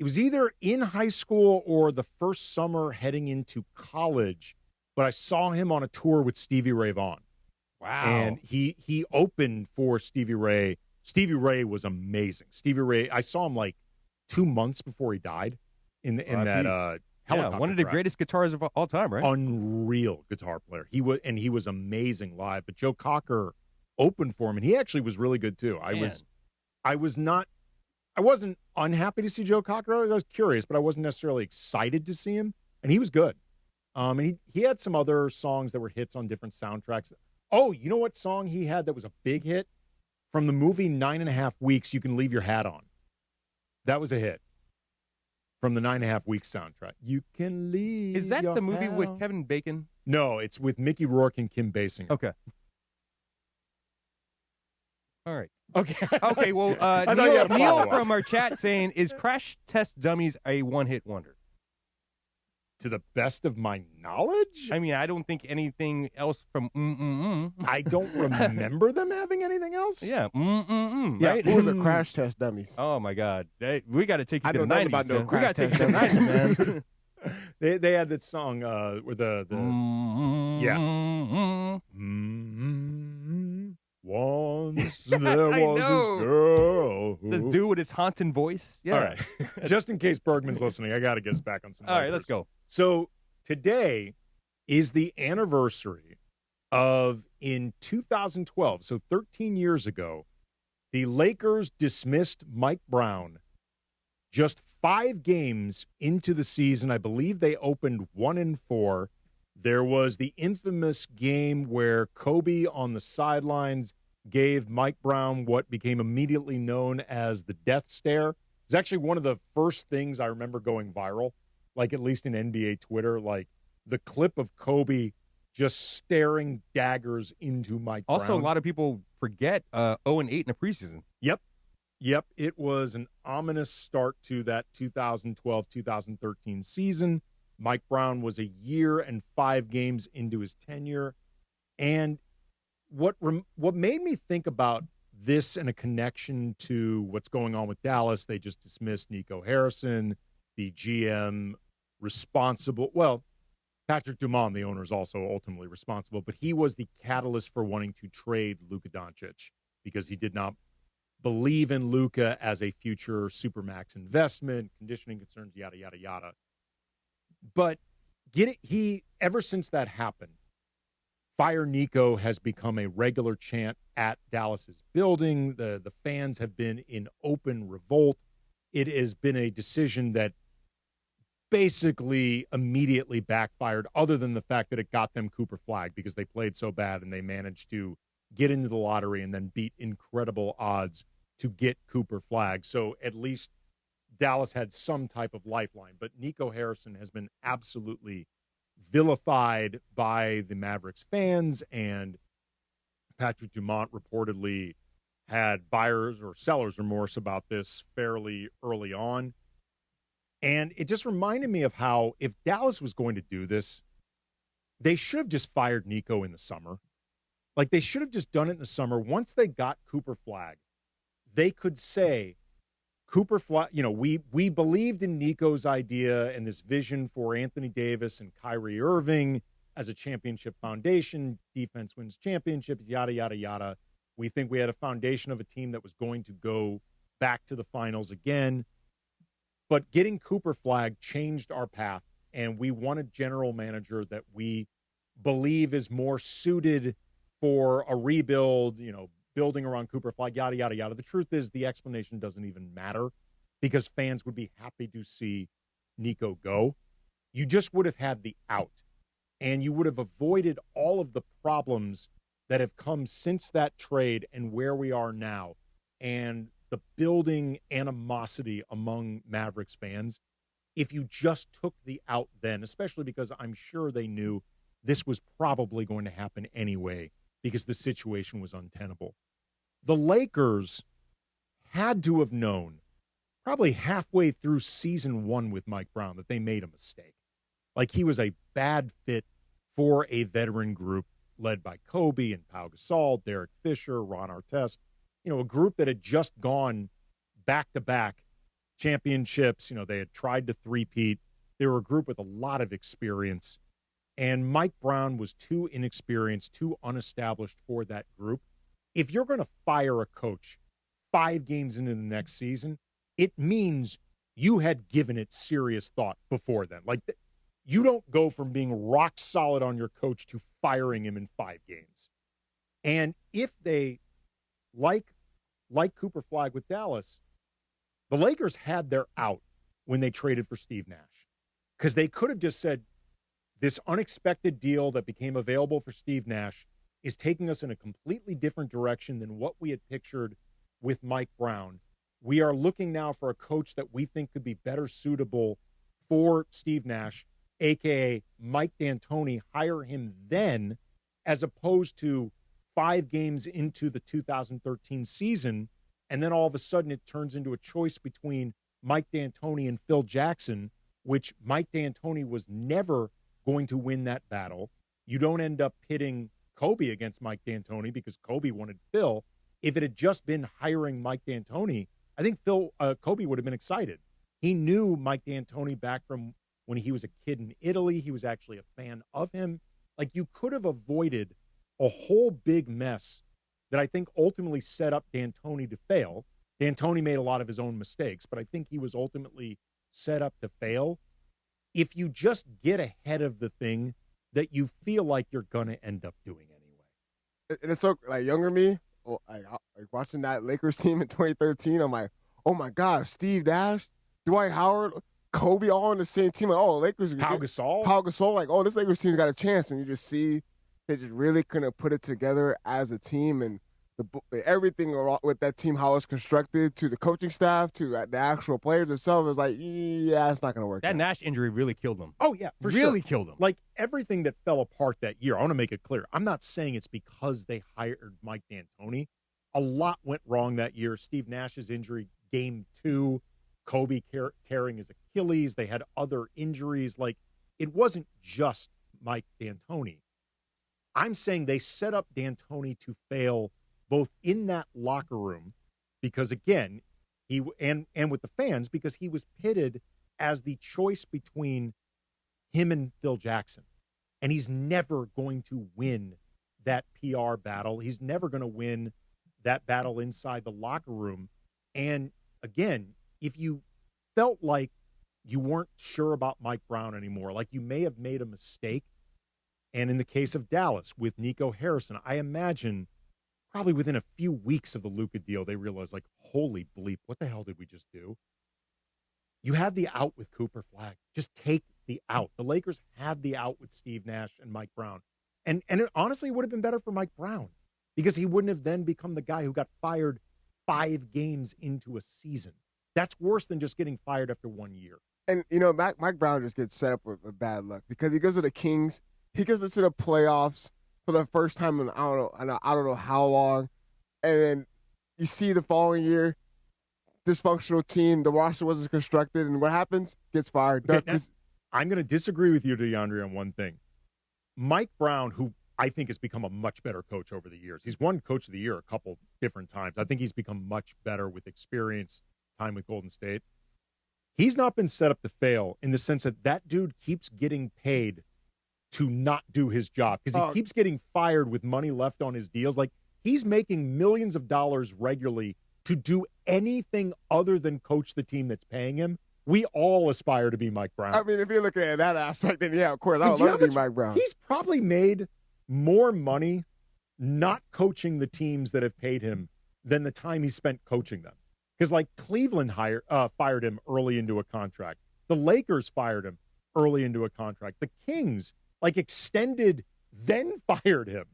either in high school or the first summer heading into college, but I saw him on a tour with Stevie Ray Vaughan. Wow. And he opened for Stevie Ray. Stevie Ray was amazing. Stevie Ray, I saw him like 2 months before he died in that helicopter one of the crash. greatest guitarists of all time, right? Unreal guitar player. He was amazing live. But Joe Cocker opened for him, and he actually was really good too. I wasn't unhappy to see Joe Cocker. I was curious, but I wasn't necessarily excited to see him, and he was good. And he had some other songs that were hits on different soundtracks. Oh, you know what song he had that was a big hit? From the movie 9.5 Weeks, You Can Leave Your Hat On. That was a hit. From the 9.5 Weeks soundtrack. You can leave. Is that your the movie hat with on. Kevin Bacon? No, it's with Mickey Rourke and Kim Basinger. Okay. All right. Okay. Okay, well, thought you had a Neil follow-up. from our chat saying, is Crash Test Dummies a one-hit wonder? To the best of my knowledge? I mean, I don't think anything else from I don't remember them having anything else. Yeah, Yeah, right? Who was a Crash Test Dummies? Oh, my God. We got to take you I to the don't know 90s. about no man. We Crash got to take you to the Test 90s, man. They had that song where the Once there was this girl who... This dude with his haunting voice. Yeah. All right. Just in case Bergman's listening, I got to get us back on some. All right, let's go. So today is the anniversary of, in 2012, so 13 years ago, the Lakers dismissed Mike Brown just 5 games into the season. I believe they opened 1-4. There was the infamous game where Kobe on the sidelines gave Mike Brown what became immediately known as the death stare. It was actually one of the first things I remember going viral, like at least in NBA Twitter, like the clip of Kobe just staring daggers into Mike Brown. Also, a lot of people forget 0-8 in the preseason. Yep, it was an ominous start to that 2012-2013 season. Mike Brown was a year and 5 games into his tenure. And what made me think about this and a connection to what's going on with Dallas, they just dismissed Nico Harrison, the GM responsible. Well, Patrick Dumont, the owner, is also ultimately responsible, but he was the catalyst for wanting to trade Luka Doncic because he did not believe in Luka as a future Supermax investment, conditioning concerns, yada, yada, yada. But ever since that happened, Fire Nico has become a regular chant at Dallas's building. The fans have been in open revolt. It has been a decision that basically immediately backfired, other than the fact that it got them Cooper Flagg because they played so bad and they managed to get into the lottery and then beat incredible odds to get Cooper Flagg. So at least Dallas had some type of lifeline. But Nico Harrison has been absolutely vilified by the Mavericks fans, and Patrick Dumont reportedly had buyer's or seller's remorse about this fairly early on. And it just reminded me of how if Dallas was going to do this, they should have just fired Nico in the summer. Like, they should have just done it in the summer. Once they got Cooper Flagg, they could say, Cooper Flagg, we believed in Nico's idea and this vision for Anthony Davis and Kyrie Irving as a championship foundation. Defense wins championships, yada, yada, yada. We think we had a foundation of a team that was going to go back to the finals again. But getting Cooper Flagg changed our path, and we want a general manager that we believe is more suited for a rebuild, building around Cooper Flagg, yada, yada, yada. The truth is the explanation doesn't even matter because fans would be happy to see Nico go. You just would have had the out, and you would have avoided all of the problems that have come since that trade and where we are now, and the building animosity among Mavericks fans, if you just took the out then, especially because I'm sure they knew this was probably going to happen anyway because the situation was untenable. The Lakers had to have known probably halfway through season 1 with Mike Brown that they made a mistake. Like, he was a bad fit for a veteran group led by Kobe and Pau Gasol, Derek Fisher, Ron Artest, a group that had just gone back-to-back championships. They had tried to three-peat. They were a group with a lot of experience. And Mike Brown was too inexperienced, too unestablished for that group. If you're going to fire a coach 5 games into the next season, it means you had given it serious thought before then. Like, you don't go from being rock solid on your coach to firing him in 5 games. And if they, like Cooper Flagg with Dallas, the Lakers had their out when they traded for Steve Nash, because they could have just said, this unexpected deal that became available for Steve Nash is taking us in a completely different direction than what we had pictured with Mike Brown. We are looking now for a coach that we think could be better suitable for Steve Nash, a.k.a. Mike D'Antoni. Hire him then, as opposed to 5 games into the 2013 season, and then all of a sudden it turns into a choice between Mike D'Antoni and Phil Jackson, which Mike D'Antoni was never going to win that battle. You don't end up pitting Kobe against Mike D'Antoni because Kobe wanted Phil. If it had just been hiring Mike D'Antoni, I think Kobe would have been excited. He knew Mike D'Antoni back from when he was a kid in Italy. He was actually a fan of him. Like, you could have avoided a whole big mess that I think ultimately set up D'Antoni to fail. D'Antoni made a lot of his own mistakes, but I think he was ultimately set up to fail. If you just get ahead of the thing that you feel like you're going to end up doing anyway. And it's so, younger me, watching that Lakers team in 2013, I'm like, oh my gosh, Steve Nash, Dwight Howard, Kobe, all on the same team. Like, Lakers. Pau Gasol, like, this Lakers team's got a chance. And you just see they just really couldn't put it together as a team. And everything with that team, how it's constructed, to the coaching staff, to the actual players themselves, is like, yeah, it's not going to work. That Nash injury really killed them. Oh, yeah, for really sure. Killed them. Like, everything that fell apart that year, I want to make it clear. I'm not saying it's because they hired Mike D'Antoni. A lot went wrong that year. Steve Nash's injury, game 2, Kobe tearing his Achilles. They had other injuries. Like, it wasn't just Mike D'Antoni. I'm saying they set up D'Antoni to fail both in that locker room, because again, and with the fans, because he was pitted as the choice between him and Phil Jackson. And he's never going to win that PR battle. He's never going to win that battle inside the locker room. And again, if you felt like you weren't sure about Mike Brown anymore, like you may have made a mistake, and in the case of Dallas with Nico Harrison, I imagine probably within a few weeks of the Luka deal, they realized, like, holy bleep, what the hell did we just do? You had the out with Cooper Flagg. Just take the out. The Lakers had the out with Steve Nash and Mike Brown. And it honestly would have been better for Mike Brown because he wouldn't have then become the guy who got fired 5 games into a season. That's worse than just getting fired after 1 year. And, Mike Brown just gets set up with bad luck because he goes to the Kings. He gets to the playoffs for the first time in I don't know how long. And then you see the following year, dysfunctional team, the roster wasn't constructed, and what happens? Gets fired. Okay, now, I'm going to disagree with you, DeAndre, on one thing. Mike Brown, who I think has become a much better coach over the years. He's won Coach of the Year a couple different times. I think he's become much better with experience, time with Golden State. He's not been set up to fail in the sense that dude keeps getting paid to not do his job because he keeps getting fired with money left on his deals. Like, he's making millions of dollars regularly to do anything other than coach the team that's paying him. We all aspire to be Mike Brown. I mean, if you're looking at that aspect, then yeah, of course, I would love to be Mike Brown. He's probably made more money not coaching the teams that have paid him than the time he spent coaching them. Because, like, Cleveland fired him early into a contract. The Lakers fired him early into a contract. The Kings, extended, then fired him.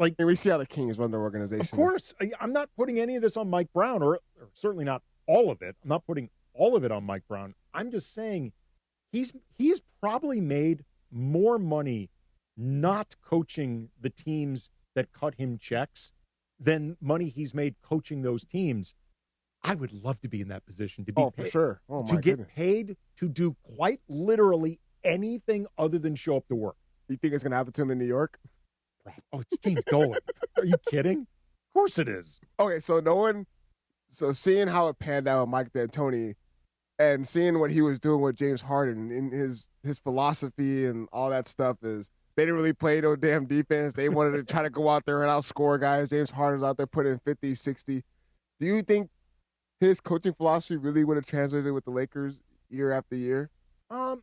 And we see how the Kings run their organization. Of course. I'm not putting any of this on Mike Brown, or certainly not all of it. I'm not putting all of it on Mike Brown. I'm just saying he has probably made more money not coaching the teams that cut him checks than money he's made coaching those teams. I would love to be in that position to be paid, for sure. Get paid to do quite literally anything other than show up to work. You think it's going to happen to him in New York? Oh, it's James Dolan. Are you kidding? Of course it is. Okay, so seeing how it panned out with Mike D'Antoni and seeing what he was doing with James Harden in his philosophy and all that stuff is they didn't really play no damn defense. They wanted to try to go out there and outscore guys. James Harden's out there putting 50, 60. Do you think his coaching philosophy really would have translated with the Lakers year after year? I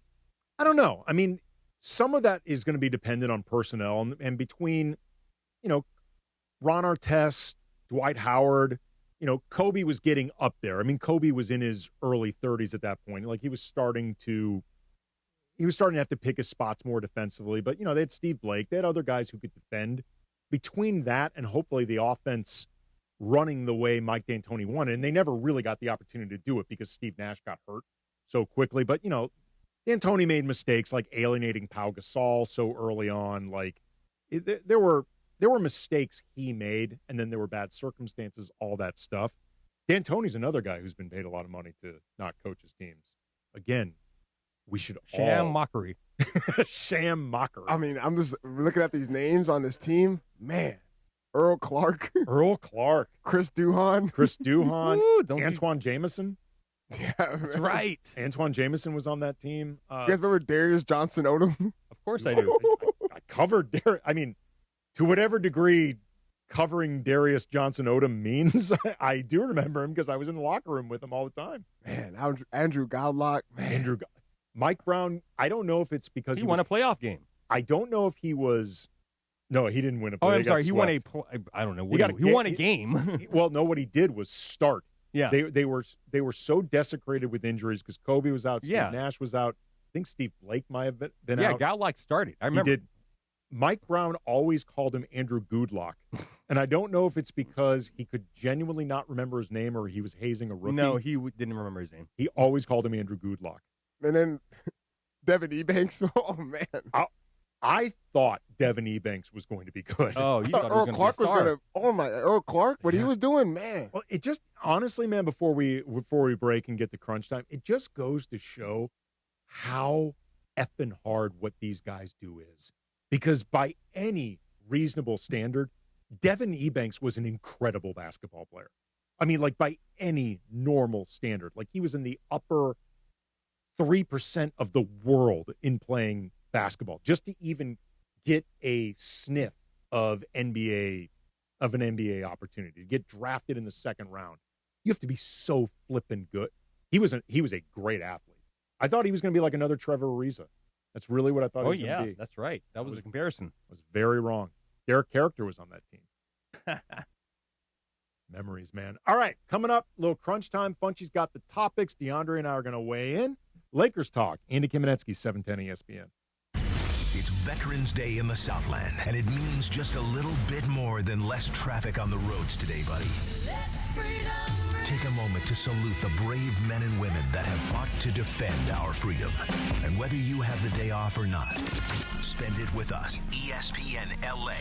don't know. I mean, some of that is going to be dependent on personnel and between, Ron Artest, Dwight Howard, Kobe was getting up there. I mean, Kobe was in his early 30s at that point. He was starting to have to pick his spots more defensively. But, they had Steve Blake. They had other guys who could defend. Between that and hopefully the offense running the way Mike D'Antoni wanted, and they never really got the opportunity to do it because Steve Nash got hurt so quickly. But, D'Antoni made mistakes like alienating Pau Gasol so early on. There were mistakes he made, and then there were bad circumstances, all that stuff. D'Antoni's another guy who's been paid a lot of money to not coach his teams. Again, we should Sham mockery. Sham mockery. I mean, I'm just looking at these names on this team. Man, Earl Clark. Chris Duhon. Ooh, Antoine Jameson. Yeah, that's right. Antoine Jameson was on that team. You guys remember Darius Johnson-Odom? Of course I do. I covered Darius. I mean, to whatever degree covering Darius Johnson-Odom means, I do remember him because I was in the locker room with him all the time. Man, Andrew Godlock. Man. Mike Brown, I don't know if it's because he won a playoff game. I don't know if he was. No, he didn't win a playoff. Oh, I'm sorry. He won I don't know. He won a game. Well, no, what he did was start. Yeah. They were so desecrated with injuries because Kobe was out, Steve Nash was out. I think Steve Blake might have been out. Yeah, Godlock started. I remember. He did. Mike Brown always called him Andrew Goodlock. And I don't know if it's because he could genuinely not remember his name or he was hazing a rookie. No, he didn't remember his name. He always called him Andrew Goodlock. And then Devin Ebanks. Oh, man. I thought Devin Ebanks was going to be good. Oh, you thought Earl he was Clark going to be a star. Oh my, Earl Clark, what he was doing, man. Well, it just honestly, man, before we break and get to crunch time, it just goes to show how effing hard what these guys do is. Because by any reasonable standard, Devin Ebanks was an incredible basketball player. I mean, by any normal standard, he was in the upper 3% of the world in playing basketball, just to even get a sniff of an NBA opportunity, to get drafted in the second round. You have to be so flippin' good. He was a great athlete. I thought he was going to be like another Trevor Ariza. That's really what I thought he was going to be. That's right. That was a comparison. I was very wrong. Derek Character was on that team. Memories, man. All right, coming up, little crunch time. Funchy's got the topics. DeAndre and I are going to weigh in. Lakers talk. Andy Kamenetsky, 710 ESPN. It's Veterans Day in the Southland, and it means just a little bit more than less traffic on the roads today, buddy. Take a moment to salute the brave men and women that have fought to defend our freedom. And whether you have the day off or not, spend it with us. ESPN LA.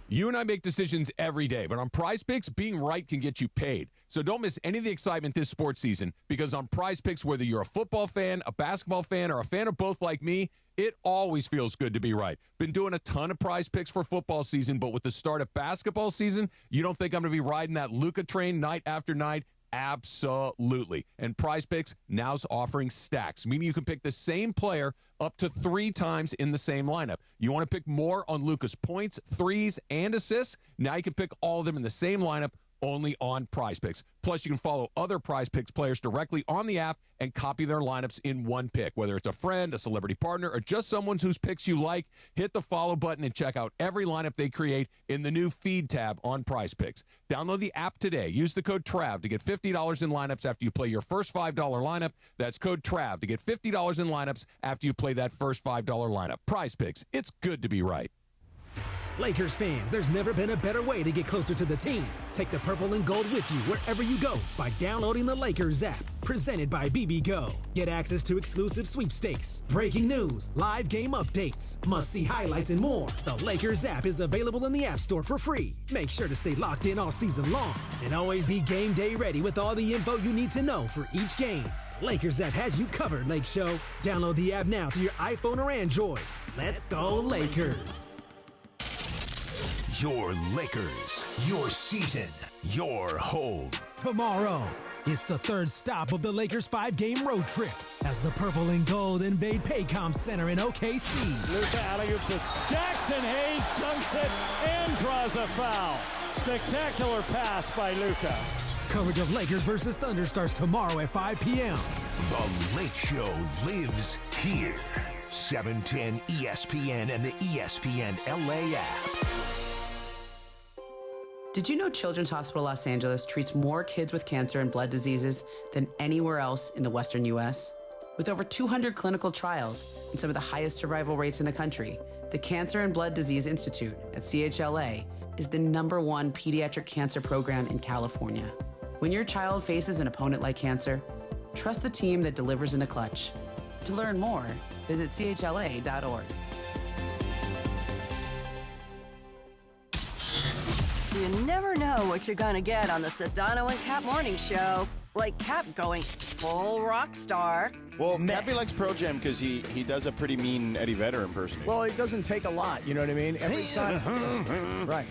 You and I make decisions every day, but on PrizePicks, being right can get you paid. So don't miss any of the excitement this sports season, because on PrizePicks, whether you're a football fan, a basketball fan, or a fan of both like me, it always feels good to be right. Been doing a ton of PrizePicks for football season, but with the start of basketball season, you don't think I'm going to be riding that Luka train night after night? Absolutely. And PrizePicks now's offering stacks, meaning you can pick the same player up to 3 times in the same lineup. You want to pick more on Luka's points, threes, and assists? Now you can pick all of them in the same lineup, only on PrizePicks. Plus, you can follow other PrizePicks players directly on the app and copy their lineups in one pick. Whether it's a friend, a celebrity partner, or just someone whose picks you like, hit the follow button and check out every lineup they create in the new feed tab on PrizePicks. Download the app today. Use the code TRAV to get $50 in lineups after you play your first $5 lineup. That's code TRAV to get $50 in lineups after you play that first $5 lineup. PrizePicks. It's good to be right. Lakers fans, there's never been a better way to get closer to the team. Take the purple and gold with you wherever you go by downloading the Lakers app. Presented by BB Go. Get access to exclusive sweepstakes, breaking news, live game updates, must-see highlights, and more. The Lakers app is available in the App Store for free. Make sure to stay locked in all season long and always be game day ready with all the info you need to know for each game. Lakers app has you covered, Lake Show. Download the app now to your iPhone or Android. Let's go Lakers. Your Lakers, your season, your home. Tomorrow, it's the third stop of the Lakers' 5-game road trip as the purple and gold invade Paycom Center in OKC. Luka alley-oop to Jackson Hayes, dunks it and draws a foul. Spectacular pass by Luka. Coverage of Lakers versus Thunder starts tomorrow at 5 p.m. The Lake Show lives here. 710 ESPN and the ESPN LA app. Did you know Children's Hospital Los Angeles treats more kids with cancer and blood diseases than anywhere else in the Western U.S.? With over 200 clinical trials and some of the highest survival rates in the country, the Cancer and Blood Disease Institute at CHLA is the #1 pediatric cancer program in California. When your child faces an opponent like cancer, trust the team that delivers in the clutch. To learn more, visit chla.org. You never know what you're going to get on the Sedano and Cap Morning Show. Like Cap going full rock star. Well, Cappy likes Pearl Jam because he does a pretty mean Eddie Vedder impersonation. Well, it doesn't take a lot, you know what I mean? Every time. Right.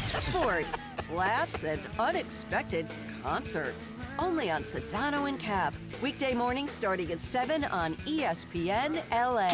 Sports, laughs, and unexpected concerts. Only on Sedano and Cap. Weekday mornings starting at 7 on ESPN LA.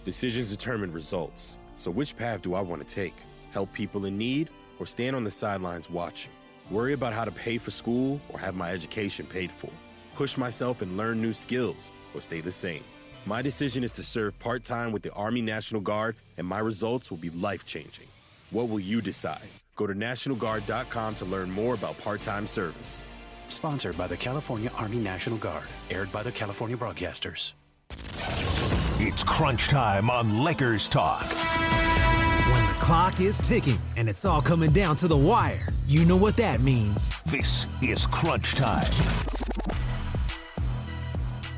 Decisions determine results. So which path do I want to take? Help people in need or stand on the sidelines watching? Worry about how to pay for school or have my education paid for? Push myself and learn new skills or stay the same? My decision is to serve part-time with the Army National Guard, and my results will be life-changing. What will you decide? Go to NationalGuard.com to learn more about part-time service. Sponsored by the California Army National Guard. Aired by the California Broadcasters. It's crunch time on Lakers Talk. When the clock is ticking and it's all coming down to the wire, you know what that means. This is crunch time.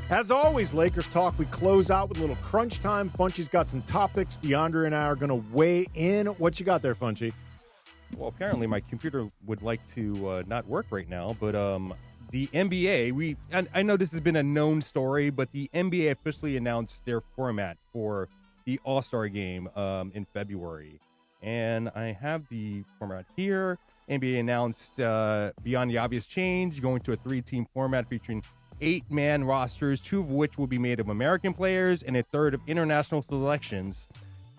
As always, Lakers Talk, we close out with a little crunch time. Funchy's got some topics. DeAndre and I are going to weigh in. What you got there, Funchy? Well, apparently my computer would like to not work right now, but the NBA, I know this has been a known story, but the NBA officially announced their format for the All-Star game in February. And I have the format here. NBA announced beyond the obvious change, going to a 3-team format featuring 8-man rosters, 2 of which will be made of American players and a third of international selections.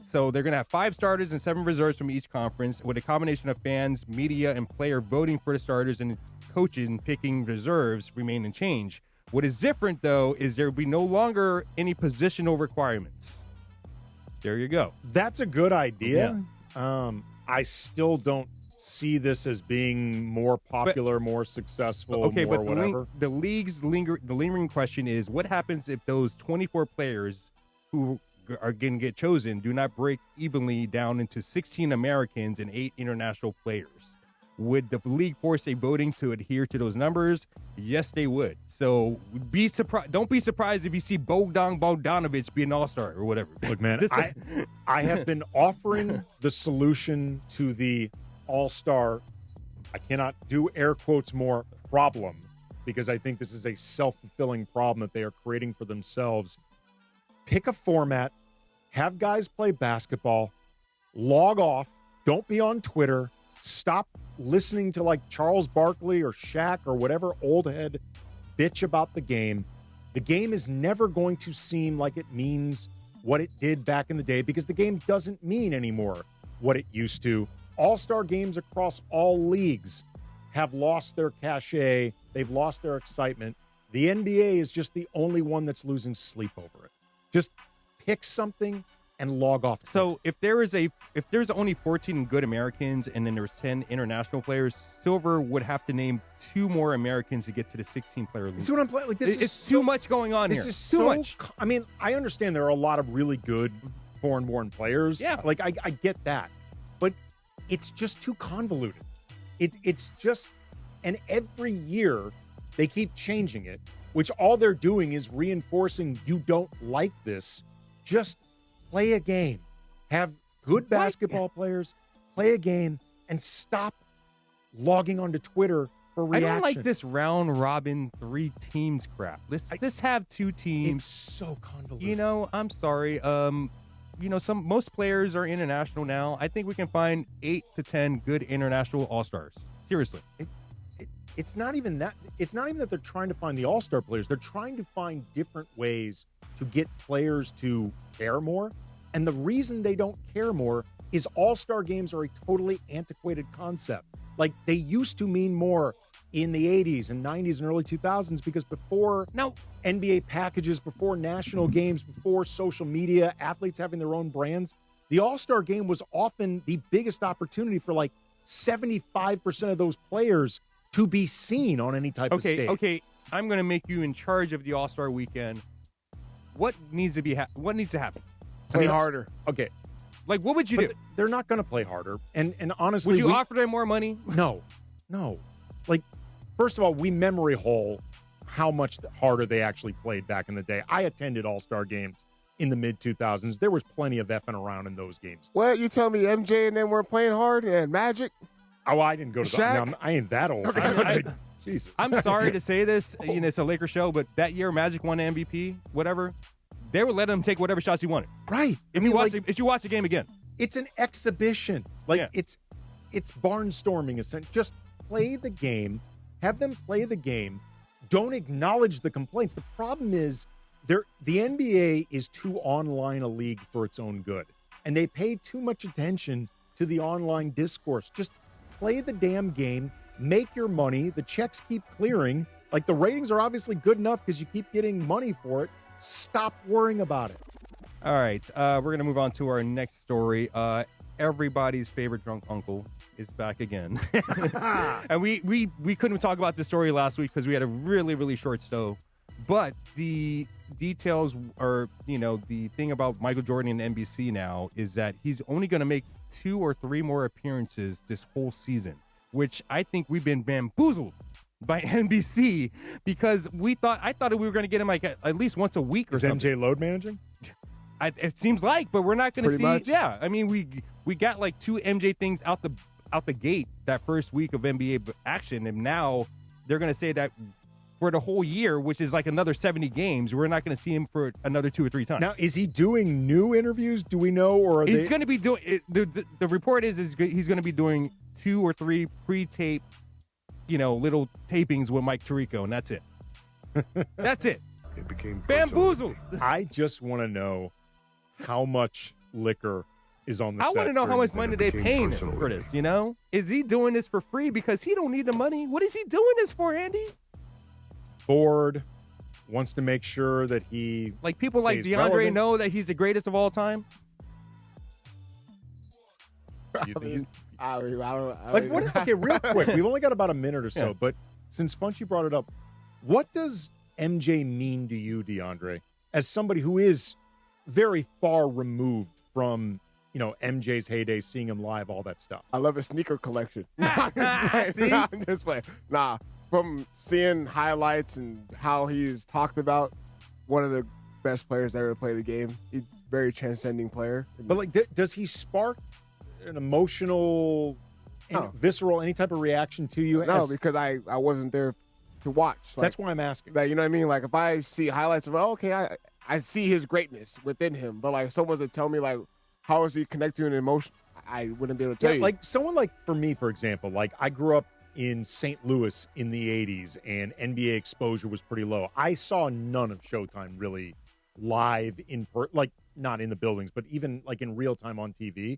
So they're going to have 5 starters and 7 reserves from each conference, with a combination of fans, media, and player voting for the starters and coaches and picking reserves remain unchanged. What is different, though, is there will be no longer any positional requirements. There you go. That's a good idea. I still don't see this as being more popular, more successful, Okay, more but whatever. the lingering question is, what happens if those 24 players who are going to get chosen do not break evenly down into 16 Americans and 8 international players? Would the league force a voting to adhere to those numbers? Yes, they would. So be surprised. Don't be surprised if you see Bogdanovich be an all-star or whatever. Look, man, I have been offering the solution to the all-star, I cannot do air quotes more, problem, because I think this is a self-fulfilling problem that they are creating for themselves. Pick a format, have guys play basketball, log off, don't be on Twitter, stop listening to like Charles Barkley or Shaq or whatever old head bitch about the game. The game is never going to seem like it means what it did back in the day because the game doesn't mean anymore what it used to. All-star games across all leagues have lost their cachet. They've lost their excitement. The NBA is just the only one that's losing sleep over it. Just pick something and log off. So if there's only 14 good Americans and then there's 10 international players, Silver would have to name 2 more Americans to get to the 16-player league. See what I'm playing? Like, It's too much going on here. This is too so much. I mean, I understand there are a lot of really good foreign-born players. Yeah. Like, I get that. But it's just too convoluted. It's just, and every year they keep changing it, which all they're doing is reinforcing you don't like this. Just play a game. Have good basketball players play a game and stop logging onto Twitter for reaction. I don't like this round robin 3 teams crap. Let's just have 2 teams. It's so convoluted. You know, I'm sorry. Most players are international now. I think we can find 8 to 10 good international all-stars. Seriously. It's not even that. It's not even that they're trying to find the all-star players. They're trying to find different ways to get players to care more. And the reason they don't care more is all-star games are a totally antiquated concept. Like, they used to mean more in the 80s and 90s and early 2000s because before NBA packages, before national games, before social media, athletes having their own brands, the all-star game was often the biggest opportunity for like 75% of those players to be seen on any type of stage. Okay, I'm going to make you in charge of the All-Star weekend. What needs to happen? Play harder. Okay. Like, what would you do? They're not going to play harder. And honestly, would you offer them more money? No. Like, first of all, we memory hole how much harder they actually played back in the day. I attended All-Star games in the mid-2000s. There was plenty of effing around in those games. Well, you tell me MJ and them weren't playing hard and Magic? Oh, I didn't go to Shaq? I ain't that old. Jesus. I'm sorry to say this. It's a Lakers show, but that year Magic won MVP, whatever. They would let him take whatever shots he wanted. Right. If you watch the game again. It's an exhibition. It's barnstorming. Just play the game. Have them play the game. Don't acknowledge the complaints. The problem is the NBA is too online a league for its own good. And they pay too much attention to the online discourse. Just play the damn game. Make your money. The checks keep clearing. Like, the ratings are obviously good enough because you keep getting money for it. Stop worrying about it. All right. We're going to move on to our next story. Everybody's favorite drunk uncle is back again. And we couldn't talk about this story last week because we had a really, really short show. But the details are, the thing about Michael Jordan and NBC now is that he's only going to make 2 or 3 more appearances this whole season, which I think we've been bamboozled by NBC because I thought we were going to get him like at least once a week or something. Is MJ load managing? It seems like, but we're not going to see. Much. Yeah, I mean, we got like 2 MJ things out the gate that first week of NBA action, and now they're going to say that for the whole year, which is like another 70 games, we're not going to see him for another 2 or 3 times. Now, is he doing new interviews? Do we know, or he's going to be doing? The report is he's going to be doing 2 or 3 pre-tape, little tapings with Mike Tirico, and that's it. That's it. It became bamboozled. I just want to know how much liquor is on the set. I want to know how much money they paying him for this, Is he doing this for free because he don't need the money? What is he doing this for, Andy? Bored, wants to make sure that he like people like DeAndre relevant. know that he's the greatest of all time. You think I don't. Okay, real quick. We've only got about a minute or so, Yeah. but since Funchy brought it up, what does MJ mean to you, DeAndre, as somebody who is very far removed from, MJ's heyday, seeing him live, all that stuff? I love his sneaker collection. I'm just like, from seeing highlights and how he's talked about, one of the best players that ever played the game. He's a very transcending player. But does he spark an emotional, visceral, any type of reaction to you? No, because I wasn't there to watch. That's why I'm asking. You know what I mean? Like, if I see highlights of, I see his greatness within him. But, like, someone to tell me, like, how is he connecting an emotion, I wouldn't be able to tell you. Like, someone like, for me, for example, like, I grew up in St. Louis in the 80s, and NBA exposure was pretty low. I saw none of Showtime really live not in the buildings, but even, like, in real time on TV.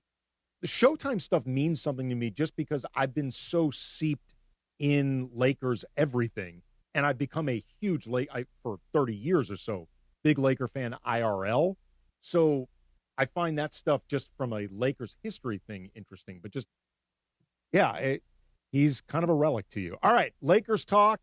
The Showtime stuff means something to me just because I've been so seeped in Lakers everything, and I've become a huge for 30 years or so, big Laker fan IRL. So I find that stuff just from a Lakers history thing interesting, but just, he's kind of a relic to you. All right, Lakers talk.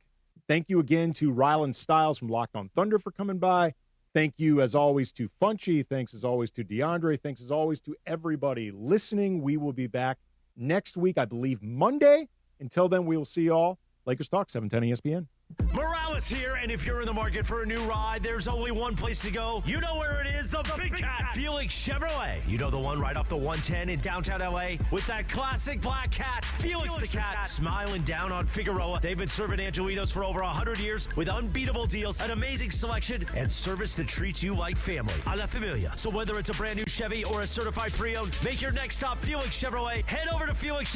Thank you again to Rylan Stiles from Locked on Thunder for coming by. Thank you, as always, to Funchy. Thanks, as always, to DeAndre. Thanks, as always, to everybody listening. We will be back next week, I believe, Monday. Until then, we will see you all. Lakers Talk, 710 ESPN. Morales here, and if you're in the market for a new ride, there's only one place to go. You know where it is, the Big Cat, Felix Chevrolet. You know the one right off the 110 in downtown LA with that classic black cat, Felix the Cat, smiling down on Figueroa. They've been serving Angelitos for over 100 years with unbeatable deals, an amazing selection, and service that treats you like family. A la familia. So whether it's a brand new Chevy or a certified pre-owned, make your next stop Felix Chevrolet. Head over to Felix Chevrolet.